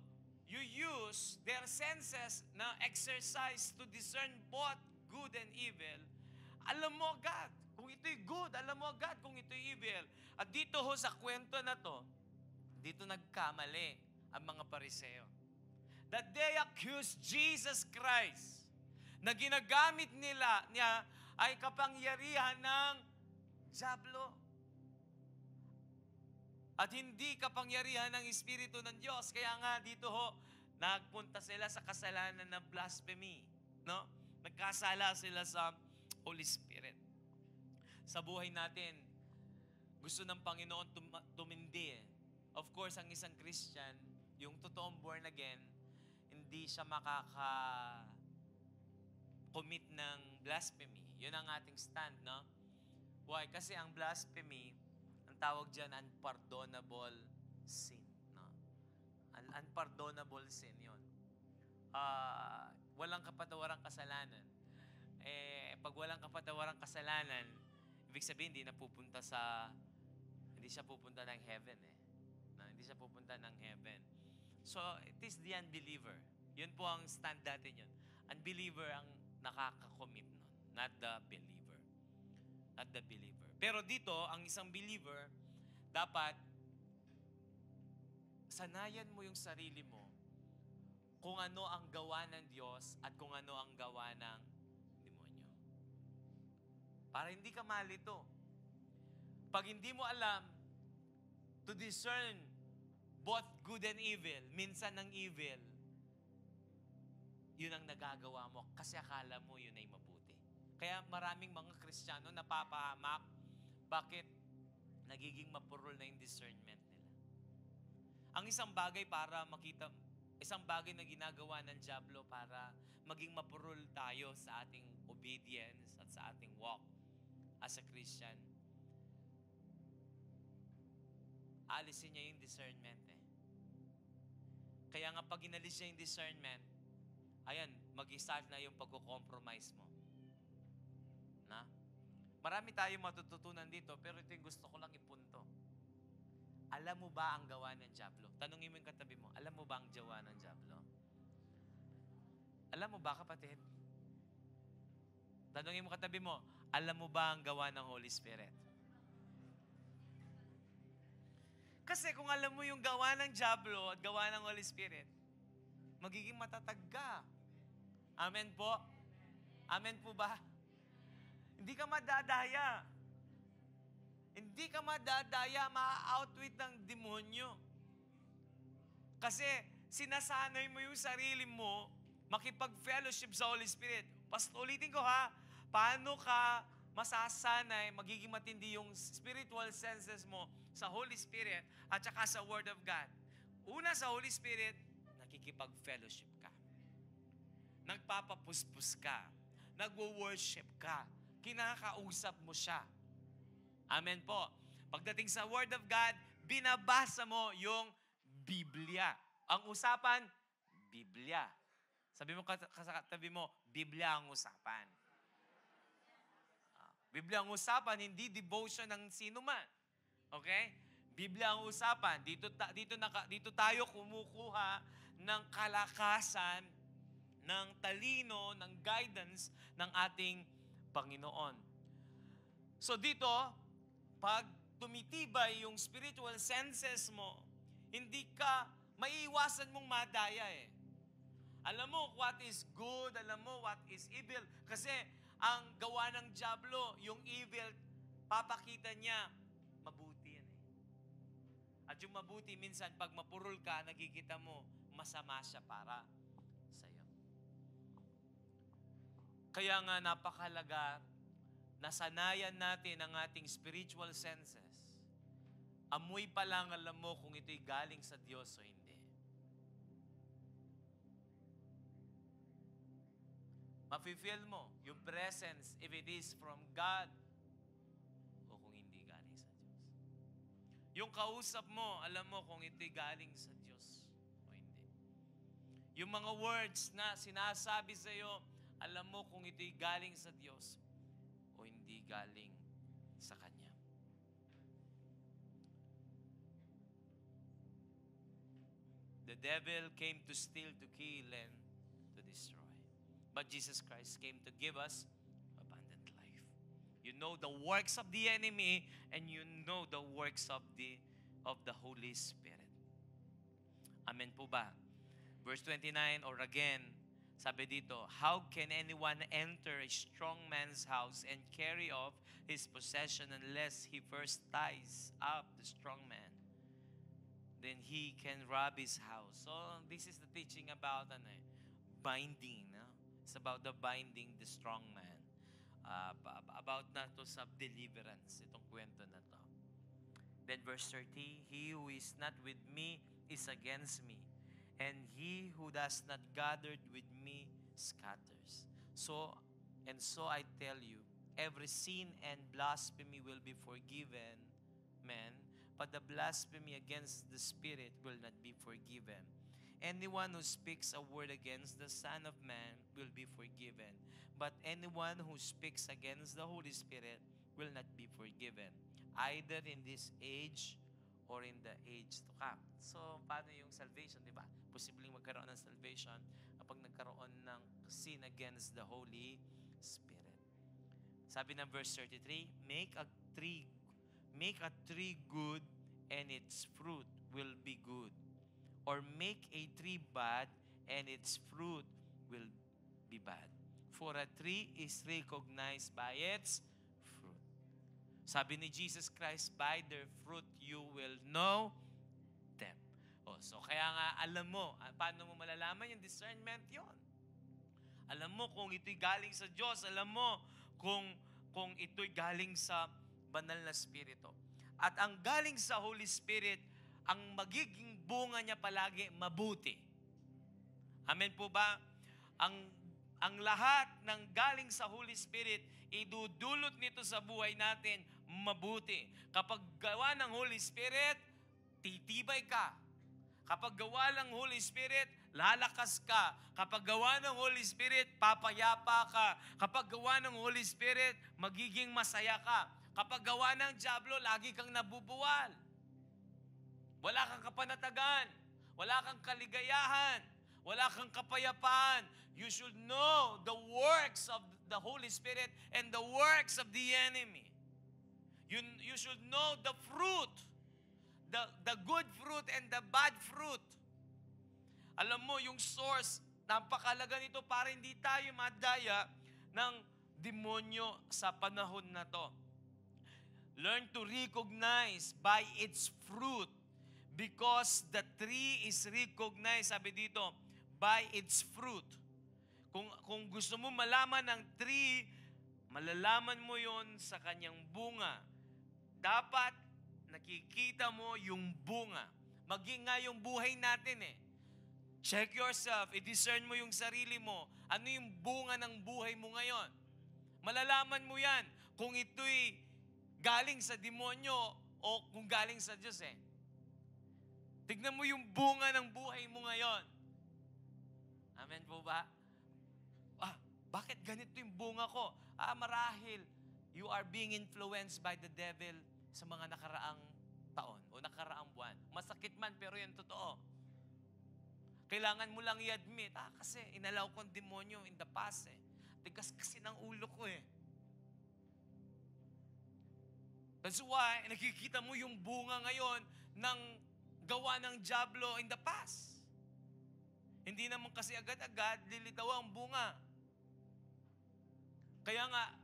you use their senses na exercise to discern both good and evil. Alam mo agad kung ito'y good, alam mo agad kung ito'y evil. At dito ho sa kwento na to, dito nagkamali ang mga Pariseo. That they accused Jesus Christ na ginagamit niya ay kapangyarihan ng dyablo. At hindi kapangyarihan ng Espiritu ng Diyos. Kaya nga dito ho, nagpunta sila sa kasalanan ng blasphemy. No? Nagkasala sila sa Holy Spirit. Sa buhay natin, gusto ng Panginoon tumindi. Of course, ang isang Christian, yung totoong born again, hindi siya makaka-commit ng blasphemy. Yun ang ating stand, no? Why? Kasi ang blasphemy, ang tawag dyan, unpardonable sin. No? Unpardonable sin yun. Walang kapatawarang kasalanan. Pag walang kapatawarang kasalanan, ibig sabihin, hindi siya pupunta ng heaven. No? Hindi siya pupunta ng heaven. So, it is the unbeliever. Yun po ang stand natin yun. Unbeliever ang nakaka-commit nun, not the believer. Not the believer. Pero dito, ang isang believer, dapat sanayan mo yung sarili mo kung ano ang gawa ng Diyos at kung ano ang gawa ng demonyo. Para hindi ka malito. Pag hindi mo alam to discern both good and evil, minsan ng evil, yun ang nagagawa mo kasi akala mo yun ay mabuti. Kaya maraming mga Kristiyano napapahamak. Bakit? Nagiging mapurol na yung discernment nila. Ang isang bagay na ginagawa ng dyablo para maging mapurol tayo sa ating obedience at sa ating walk as a Christian. alisin niya yung discernment eh. Kaya nga pag inalis niya yung discernment, ayan, mag-start na yung pagko-compromise mo. Na? Marami tayong matututunan dito, pero ito yung gusto ko lang ipunto. Alam mo ba ang gawa ng dyablo? Tanungin mo yung katabi mo, alam mo ba ang gawa ng dyablo? Alam mo ba, kapatid? Tanungin mo katabi mo, alam mo ba ang gawa ng Holy Spirit? Kasi kung alam mo yung gawa ng dyablo at gawa ng Holy Spirit, magiging matatag ka. Amen po? Amen po ba? Hindi ka madadaya. Hindi ka madadaya, ma-outwit ng demonyo. Kasi sinasanay mo yung sarili mo makipag-fellowship sa Holy Spirit. Ulitin ko ha, paano ka masasanay, magiging matindi yung spiritual senses mo sa Holy Spirit at saka sa Word of God. Una sa Holy Spirit, nakikipag-fellowship ka. Nagpapapuspos ka. Nagwo-worship ka. Kinakausap mo siya. Amen po. Pagdating sa Word of God, binabasa mo yung Biblia. Ang usapan, Biblia. Sabi mo katabi mo, Biblia ang usapan. Biblia ang usapan, hindi devotion ng sino man. Okay? Biblia ang usapan. Dito tayo kumukuha ng kalakasan, ng talino, ng guidance ng ating Panginoon. So dito, pag tumitibay yung spiritual senses mo, hindi ka, maiiwasan mong madaya eh. Alam mo what is good, alam mo what is evil. Kasi ang gawa ng dyablo, yung evil, papakita niya, mabuti yan eh. At yung mabuti, minsan pag mapurol ka, nakikita mo, masama siya para sa'yo. Kaya nga napakalaga, nasanayan natin ang ating spiritual senses. Amoy pa lang alam mo kung ito'y galing sa Diyos o hindi. Mafe-feel mo yung presence if it is from God o kung hindi galing sa Diyos. Yung kausap mo, alam mo kung ito'y galing sa Diyos o hindi. Yung mga words na sinasabi sa iyo, alam mo kung ito'y galing sa Diyos o hindi galing sa Kanya. The devil came to steal, to kill, and to destroy. But Jesus Christ came to give us abundant life. You know the works of the enemy and you know the works of the Holy Spirit. Amen po ba? Verse 29, or again, sabi dito, how can anyone enter a strong man's house and carry off his possession unless he first ties up the strong man? Then he can rob his house. So this is the teaching about binding. No? It's about the binding the strong man. About na to sa deliverance. Itong kwento na to. Then verse 30, he who is not with me is against me. And he who does not gather with me scatters. So I tell you, every sin and blasphemy will be forgiven, men, but the blasphemy against the Spirit will not be forgiven. Anyone who speaks a word against the Son of Man will be forgiven. But anyone who speaks against the Holy Spirit will not be forgiven, either in this age or in the age to come. So, paano yung salvation, di ba? Posibleng magkaroon ng salvation kapag nagkaroon ng sin against the Holy Spirit. Sabi ng verse 33, make a tree good and its fruit will be good. Or make a tree bad, and its fruit will be bad. For a tree is recognized by its fruit. Sabi ni Jesus Christ, by their fruit you will know them. So kaya nga alam mo, paano mo malalaman yung discernment yon? Alam mo kung ito'y galing sa Diyos, alam mo kung ito'y galing sa banal na Espiritu. At ang galing sa Holy Spirit, ang magiging bunga niya palagi mabuti. Amen po ba? Ang lahat ng galing sa Holy Spirit, idudulot nito sa buhay natin mabuti. Kapag gawa ng Holy Spirit, titibay ka. Kapag gawa ng Holy Spirit, lalakas ka. Kapag gawa ng Holy Spirit, papayapa ka. Kapag gawa ng Holy Spirit, magiging masaya ka. Kapag gawa ng dyablo, lagi kang nabubuwal. Wala kang kapanatagan. Wala kang kaligayahan. Wala kang kapayapaan. You should know the works of the Holy Spirit and the works of the enemy. You should know the fruit. The good fruit and the bad fruit. Alam mo, yung source, napakalaga nito para hindi tayo madaya ng demonyo sa panahon na to. Learn to recognize by its fruit because the tree is recognized, sabi dito, by its fruit. Kung gusto mo malaman ng tree, malalaman mo yon sa kanyang bunga. Dapat nakikita mo yung bunga. Maging nga yung buhay natin eh. Check yourself, i-discern mo yung sarili mo. Ano yung bunga ng buhay mo ngayon? Malalaman mo yan kung ito'y galing sa demonyo o kung galing sa Diyos eh. Tignan mo yung bunga ng buhay mo ngayon. Amen po ba? Bakit ganito yung bunga ko? Marahil you are being influenced by the devil sa mga nakaraang taon o nakaraang buwan. Masakit man, pero yan totoo. Kailangan mo lang i-admit, kasi inalaw kong demonyo in the past eh. Tigas kasi ng ulo ko eh. That's why, nakikita mo yung bunga ngayon ng gawa ng dyablo in the past. Hindi naman kasi agad-agad lilitaw ang bunga. Kaya nga,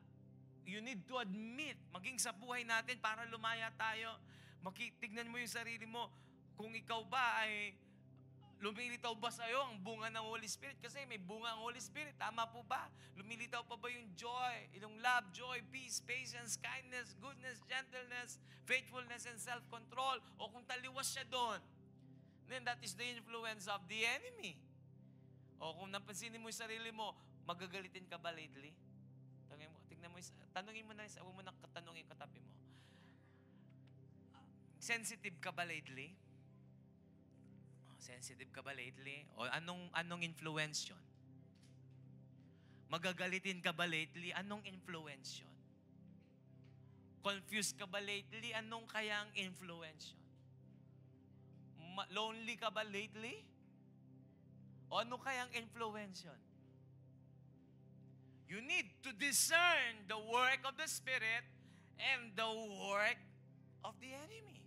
you need to admit, maging sa buhay natin para lumaya tayo. Tignan mo yung sarili mo. Kung ikaw ba ay lumilitaw ba sa'yo ang bunga ng Holy Spirit? Kasi may bunga ang Holy Spirit. Tama po ba? Lumilitaw pa ba yung joy, yung love, joy, peace, patience, kindness, goodness, gentleness, faithfulness, and self-control? O kung taliwas siya doon, then that is the influence of the enemy. O kung napansinin mo yung sarili mo, magagalitin ka ba lately? Tanungin mo na, huwag mo nang katanungin katabi mo. Sensitive ka ba lately? Sensitive ka ba lately? O anong influence yun? Magagalitin ka ba lately? Anong influence yun? Confused ka ba lately? Anong kayang influence yun? Lonely ka ba lately? O ano kayang influence yun? You need to discern the work of the Spirit and the work of the enemy.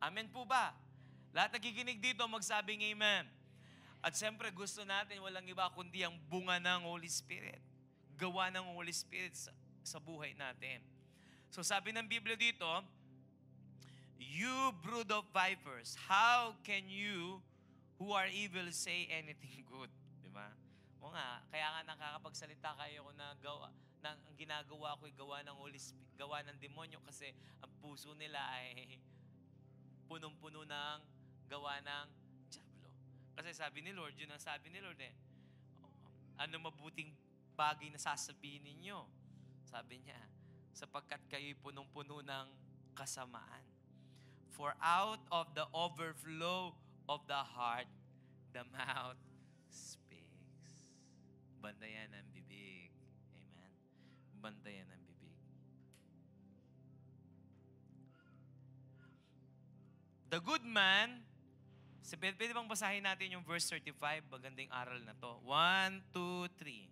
Amen po ba? Lahat nakikinig dito, magsabing amen. At siyempre, gusto natin walang iba kundi ang bunga ng Holy Spirit. Gawa ng Holy Spirit sa buhay natin. So sabi ng Biblia dito, you brood of vipers, how can you who are evil say anything good? Diba? O nga, kaya nga nakakapagsalita kayo kung ang ginagawa ko'y gawa ng Holy Spirit, gawa ng demonyo kasi ang puso nila ay punong-puno ng gawa ng dyablo. Kasi sabi ni Lord, yun ang sabi ni Lord eh. Ano mabuting bagay na sasabihin ninyo? Sabi niya, sapagkat kayo'y punong-puno ng kasamaan. For out of the overflow of the heart, the mouth speaks. Bantayan ang bibig. Amen. Bantayan ang bibig. The good man, pwede bang basahin natin yung verse 35? Magandang aral na to. 1, 2, 3.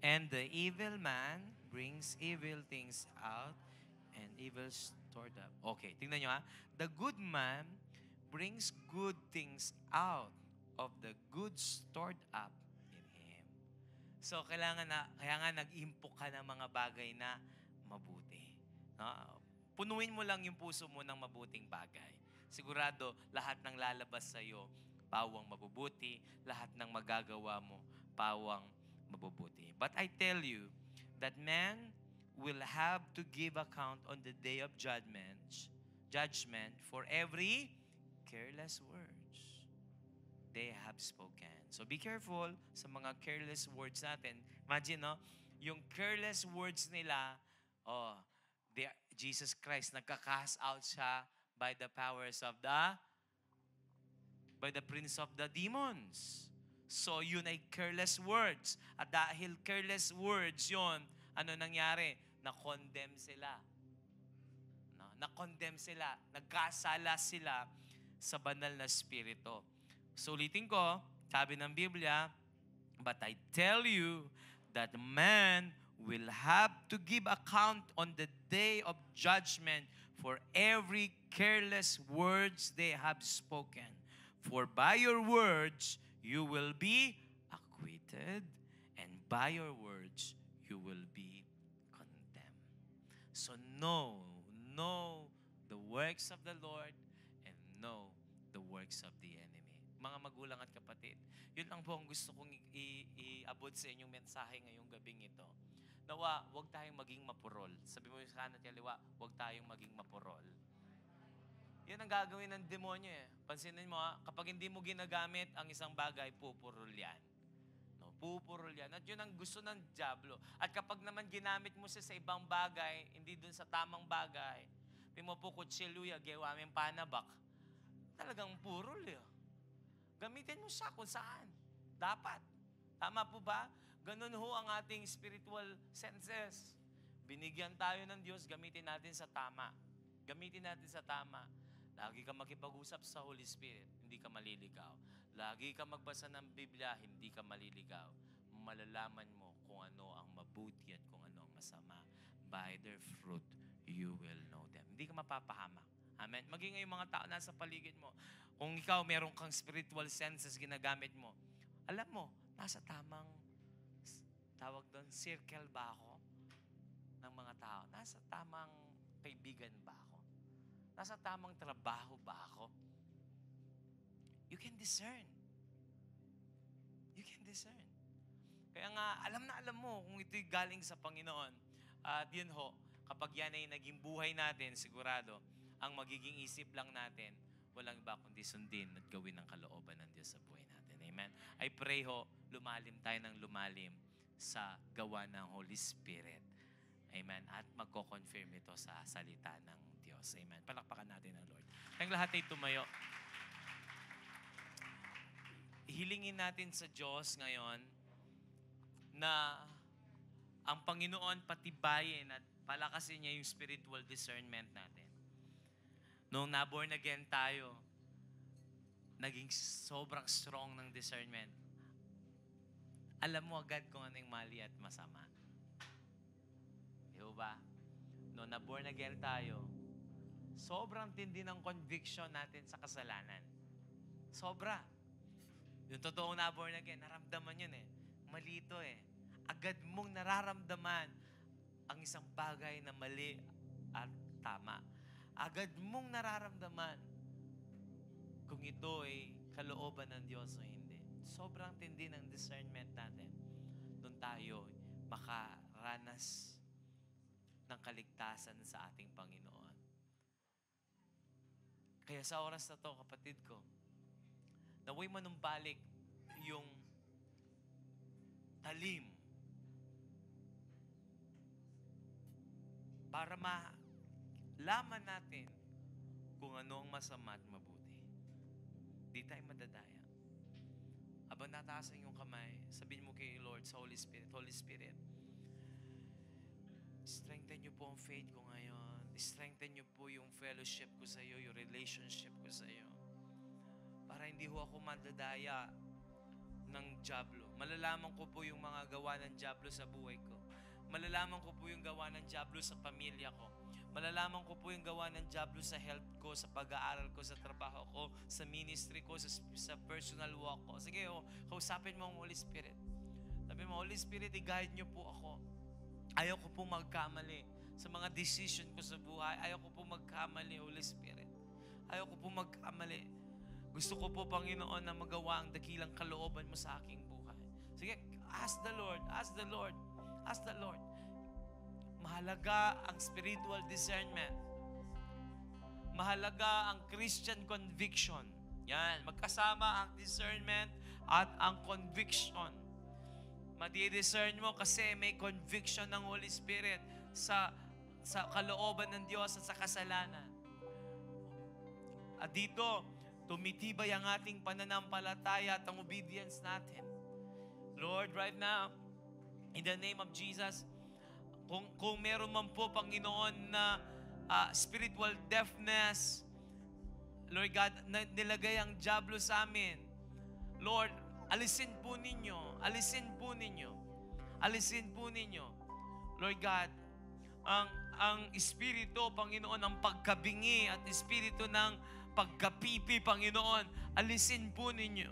And the evil man brings evil things out and evil stored up. Okay, tingnan nyo ha. The good man brings good things out of the good stored up in him. So, kaya nga nag-impok ka ng mga bagay na mabuti. No? Punuin mo lang yung puso mo ng mabuting bagay. Sigurado, lahat ng lalabas sa'yo, pawang mabubuti. Lahat ng magagawa mo, pawang mabubuti. But I tell you that man will have to give account on the day of judgment for every careless words they have spoken. So be careful sa mga careless words natin. Imagine, no? Yung careless words nila, Jesus Christ, nagka-cast out siya by the powers of by the prince of the demons. So, yun ay careless words. At dahil careless words yun, ano nangyari? Na-condemn sila. Na-condemn sila. Nagkasala sila sa banal na spirito. So, ulitin ko, sabi ng Biblia, but I tell you that man will have to give account on the day of judgment for every careless words they have spoken. For by your words you will be acquitted, and by your words you will be condemned. So know the works of the Lord and know the works of the enemy. Mga magulang at kapatid, yun lang po ang gusto kong iabot sa inyong mensahe ngayong gabing ito. Nawa, huwag tayong maging mapurol. Sabi mo sa kanan at kaliwa, huwag tayong maging mapurol. Yan ang gagawin ng demonyo eh. Pansinin mo kapag hindi mo ginagamit ang isang bagay, pupurol yan. No, pupurol yan. At yun ang gusto ng dyablo. At kapag naman ginamit mo siya sa ibang bagay, hindi dun sa tamang bagay, mo po kutsilyo, gewaming panabak, talagang purol yun. Gamitin mo siya kung saan. Dapat. Tama po ba? Ganun ho ang ating spiritual senses. Binigyan tayo ng Diyos, gamitin natin sa tama. Gamitin natin sa tama. Lagi ka makipag-usap sa Holy Spirit, hindi ka maliligaw. Lagi ka magbasa ng Biblia, hindi ka maliligaw. Malalaman mo kung ano ang mabuti at kung ano ang masama. By their fruit, you will know them. Hindi ka mapapahamak. Amen? Maging ngayong mga tao nasa paligid mo. Kung ikaw meron kang spiritual senses ginagamit mo, alam mo, nasa tamang, tawag doon, circle ba ako ng mga tao? Nasa tamang kaibigan ba ako? Nasa tamang trabaho ba ako? You can discern. You can discern. Kaya nga, alam na alam mo kung ito'y galing sa Panginoon. At yun ho, kapag yan ay naging buhay natin, sigurado, ang magiging isip lang natin, walang iba kundi sundin at gawin ang kalooban ng Diyos sa buhay natin. Amen? I pray ho, lumalim tayo ng lumalim sa gawa ng Holy Spirit. Amen? At magko-confirm ito sa salita ng Diyos. Amen? Palakpakan natin ang Lord. Ang lahat ay tumayo. Hilingin natin sa Diyos ngayon na ang Panginoon patibayin at palakasin niya yung spiritual discernment natin. Noong na-born again tayo, naging sobrang strong ng discernment. Alam mo agad kung ano yung mali at masama. Di ba? Noong na-born again tayo, sobrang tindi ng conviction natin sa kasalanan. Sobra. Yung totoong na-born again, naramdaman yun eh. Mali ito eh. Agad mong nararamdaman ang isang bagay na mali at tama. Agad mong nararamdaman kung ito ay kalooban ng Diyos o hindi. Sobrang tindi ng discernment natin. Doon tayo makaranas ng kaligtasan sa ating Panginoon. Kaya sa oras na to, kapatid ko, naway manumbalik yung talim para malaman natin kung ano ang masama at mabuti. Di tayo madadaya. Habang nataas ang iyong kamay, sabihin mo kay Lord sa Holy Spirit, Holy Spirit, strengthen niyo po ang faith ko ngayon. Strengthen niyo po yung fellowship ko sa iyo, yung relationship ko sa iyo. Para hindi ho ako madadaya ng dyablo. Malalaman ko po yung mga gawa ng dyablo sa buhay ko. Malalaman ko po yung gawa ng dyablo sa pamilya ko. Malalaman ko po yung gawa ng dyablo sa health ko, sa pag-aaral ko, sa trabaho ko, sa ministry ko, sa personal walk ko. Sige, kausapin mo ang Holy Spirit. Sabi mo, Holy Spirit, i-guide niyo po ako. Ayaw ko po magkamali sa mga decision ko sa buhay. Ayaw ko po magkamali, Holy Spirit. Ayaw ko po magkamali. Gusto ko po, Panginoon, na magawa ang dakilang kalooban mo sa aking buhay. Sige, ask the Lord, ask the Lord, ask the Lord. Mahalaga ang spiritual discernment. Mahalaga ang Christian conviction. Yan, magkasama ang discernment at ang conviction. Madi-discern mo kasi may conviction ng Holy Spirit sa kalooban ng Diyos at sa kasalanan. At dito, tumitibay ang ating pananampalataya at ang obedience natin. Lord, right now, in the name of Jesus, kung meron man po, Panginoon, na spiritual deafness, Lord God, na nilagay ang diablo sa amin, Lord, alisin po ninyo. Alisin po ninyo. Alisin po ninyo. Lord God, ang espiritu, Panginoon, ng pagkabingi at espiritu ng pagkapipi, Panginoon, alisin po ninyo.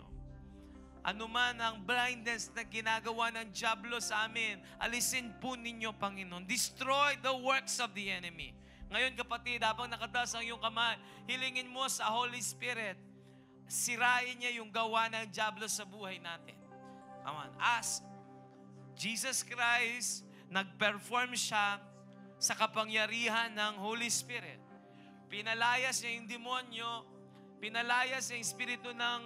Ano man ang blindness na ginagawa ng diablo sa amin, alisin po ninyo, Panginoon. Destroy the works of the enemy. Ngayon, kapatid, habang nakataas ang iyong kamay, hilingin mo sa Holy Spirit, sirain niya yung gawa ng diablo sa buhay natin. Amen. As Jesus Christ, nag-perform siya sa kapangyarihan ng Holy Spirit. Pinalayas niya yung demonyo, pinalayas niya yung espiritu ng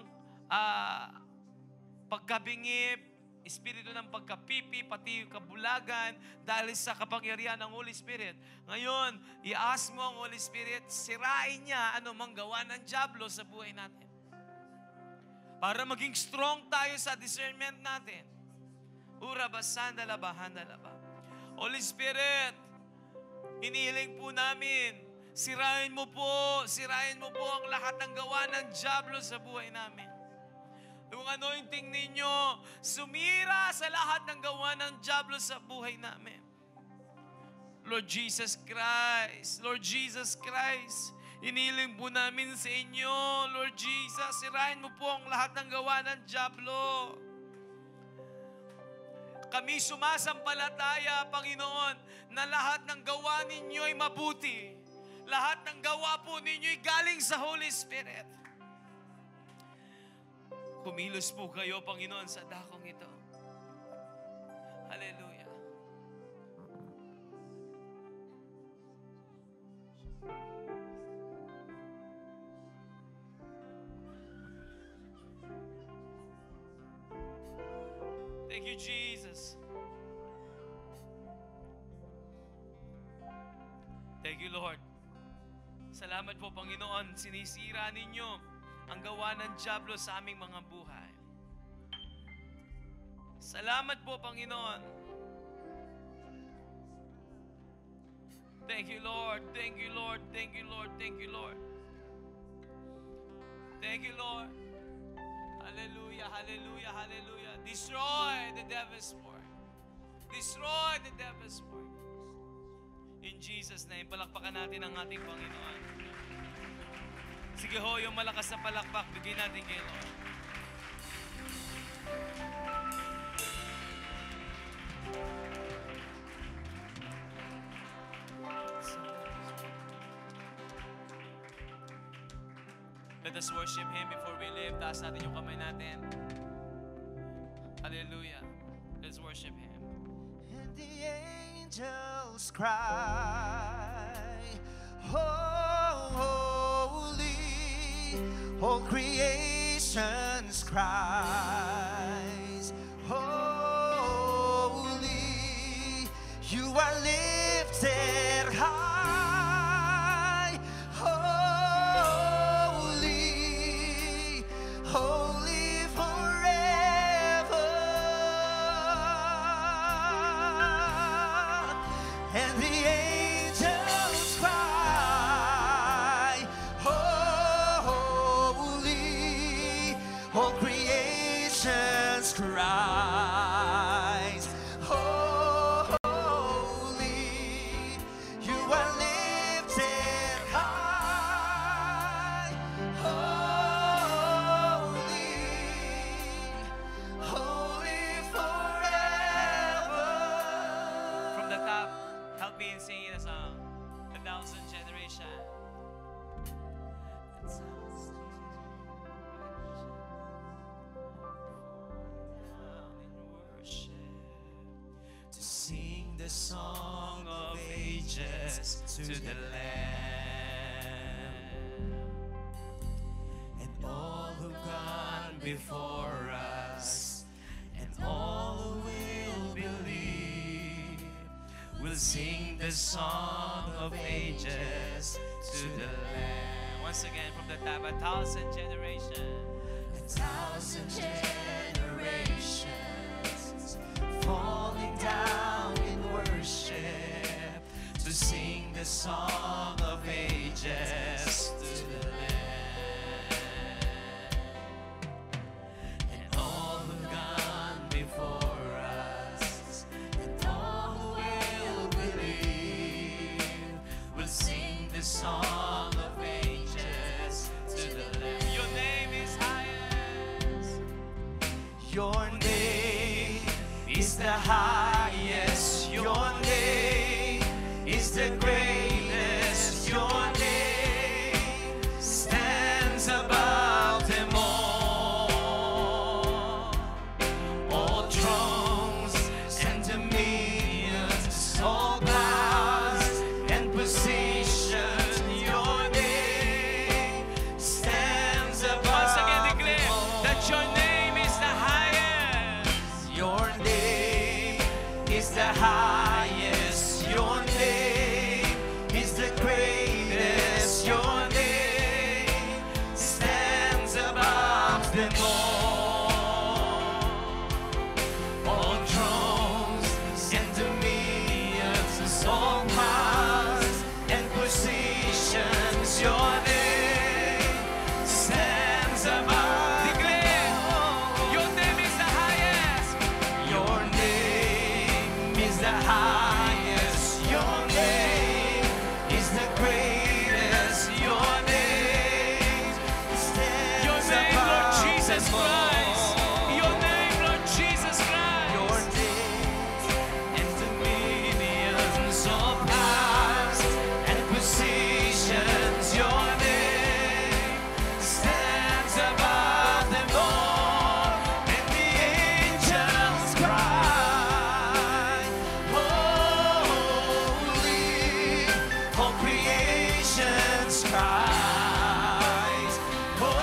pagkabingip, espiritu ng pagkapipi, pati yung kabulagan, dahil sa kapangyarihan ng Holy Spirit. Ngayon, i-ask mo ang Holy Spirit, sirain niya anumang gawa ng diablo sa buhay natin. Para maging strong tayo sa discernment natin. Ura basanda laba, handa laba. Holy Spirit, inihiling po namin, sirain mo po ang lahat ng gawa ng diablo sa buhay namin. Yung anointing ninyo, sumira sa lahat ng gawa ng diablo sa buhay namin. Lord Jesus Christ, inihiling po namin sa inyo, Lord Jesus, sirain mo po ang lahat ng gawa ng diablo. Kami sumasampalataya, Panginoon, na lahat ng gawa ninyo ay mabuti. Lahat ng gawa po ninyo ay galing sa Holy Spirit. Kumilos po kayo, Panginoon, sa dakong ito. Hallelujah. Thank you, Jesus. Thank you, Lord. Salamat po, Panginoon. Sinisira ninyo ang gawa ng diablo sa aming mga buhay. Salamat po, Panginoon. Thank you, Lord. Thank you, Lord. Thank you, Lord. Thank you, Lord. Thank you, Lord. Hallelujah, hallelujah, hallelujah. Destroy the devil's work. Destroy the devil's work. In Jesus' name, palakpakan natin ang ating Panginoon. Sige ho, yung malakas na palakpak, bigyan natin kay Lord. Let us worship Him before we leave. Taas natin yung kamay natin. Hallelujah. Let's worship Him. And the angels cry, holy, all creations cries, holy, you are lifted high, holy, holy forever. And the angels cry, holy, all creations cries, holy, you are lifted high, holy, holy forever. From the top, help me in singing a song. 1,000 generation. To sing the song of ages to the Lamb, and all who've gone before us, and all who will sing the song of ages to the Lamb. Once again from the top, 1,000 generations. 1,000 generations falling down in worship To sing the song of ages to the Lamb. And all who've gone before us, and all who will believe will sing the song of ages to the Lamb. Your name is highest. Your name is the highest. Your name is the greatest. Your name stands above them all. All thrones and dominions, all powers and positions. Your name stands above Once again them declare all. that your name is the highest. Your name is the highest. Your name is the greatest. Your name stands above them all. All thrones and dominions, all powers and positions. Your name stands above Declare, them all. your name is the highest. Your name is the highest. Your name is the greatest. Your name stands Your name, Lord above Jesus them Christ. all. Your name, Lord Jesus Your Christ. days and dominions, all powers and positions. Your name stands above them all, and the angels cry, holy. All creation cries, holy.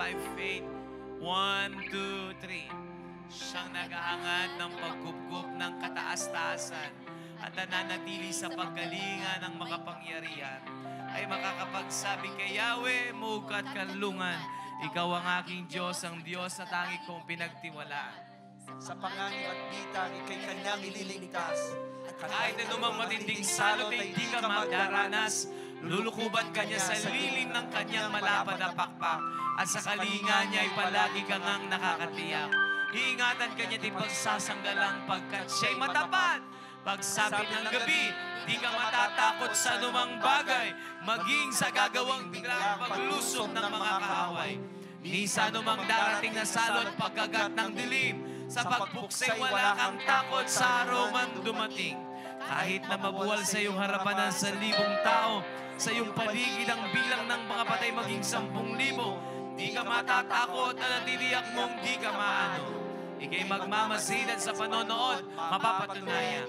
by faith. 1, 2, 3. Siyang naghahangad ng pagkupkup ng kataas-taasan at nananatili sa paggalingan ng makapangyarihan ay makakapagsabi kay Yahweh, mukat kanlungan, ikaw ang aking Diyos, ang Diyos na tangi kong pinagtiwalaan. Sa panganib at bitang, ikay kanyang ililigtas. Kahit anumang matinding salot ay di ka magdaranas, lulukuban ka niya sa lilim ng kanyang malapad na pakpak, at sa kalinga niya ay palagi kang ang nakakatiyak. Iingatan ka niya di pagsasanggalang pagkat siya'y matapat. Pagsapit ng gabi, di ka matatakot sa anumang bagay, maging sa gagawang biglang paglusog ng mga kaaway. Di sa anumang darating na salot pagkagat ng dilim, sa pagpuksay wala kang takot sa araw man dumating. Kahit na mabuwal sa iyong harapan ng 1,000 tao, sa iyong paligid ang bilang ng mga patay maging 10,000, di ka matatakot at natitiyak mong di ka maano. Ika'y magmamasilan sa panonood, mapapatunayan.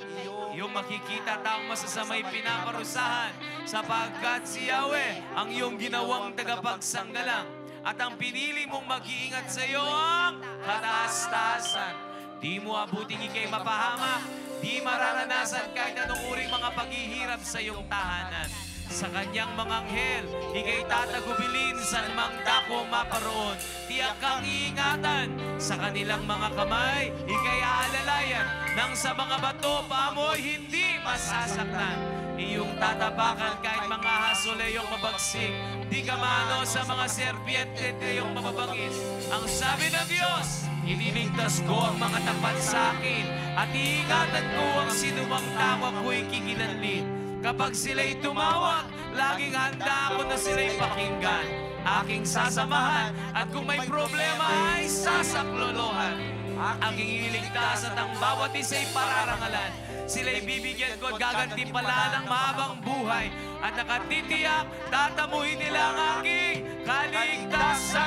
Iyong makikita taong masasamay pinaparusahan, sapagkat si Yahweh ang iyong ginawang tagapagsanggalang, at ang pinili mong mag-iingat sa iyo ang kataas-taasan. Di mo abuting ika'y mapahamak, di mararanasan kahit anong uring mga paghihirap sa iyong tahanan. Sa kanyang mga anghel, ika'y tatagubilin sa mang dako maparoon. Tiyak kang iingatan sa kanilang mga kamay, ika'y aalalayan nang sa mga bato paamoy hindi masasaktan. Iyong tatapakan kahit mga hasol ay iyong mabagsik. Di ka maano sa mga serpiente at iyong mababangis. Ang sabi ng Diyos, ililigtas ko ang mga tapat sa akin at iingatan ko ang sinumang tao ako'y kikinanlin. Kapag sila'y tumawag, laging handa ako na sila'y pakinggan. Aking sasamahan at kung may problema ay sasaklolohan. Aking ililigtas at ang bawat isa'y pararangalan. Sila'y bibigyan ko at gagantimpalaan ng mahabang buhay. At nakatitiyak, tatamuhin nila ang aking kaligtasan.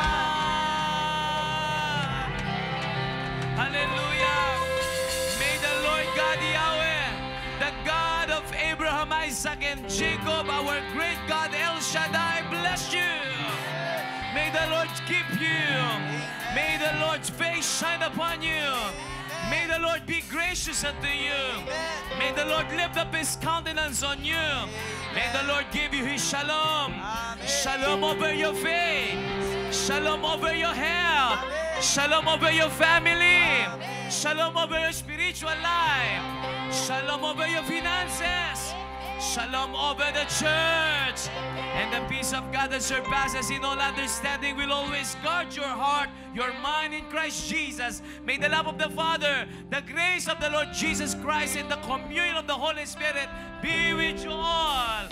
Hallelujah! May the Lord God Yahweh, the God of Abraham, Isaac, and Jacob, our great God El Shaddai, bless you. May the Lord keep you. May the Lord's face shine upon you. May the Lord be gracious unto you. May the Lord lift up His countenance on you. May the Lord give you His shalom. Shalom over your faith. Shalom over your health. Shalom over your family. Shalom over your spiritual life. Shalom over your finances. Shalom over the church. And the peace of God that surpasses in all understanding will always guard your heart, your mind in Christ Jesus. May the love of the Father, the grace of the Lord Jesus Christ, and the communion of the Holy Spirit be with you all.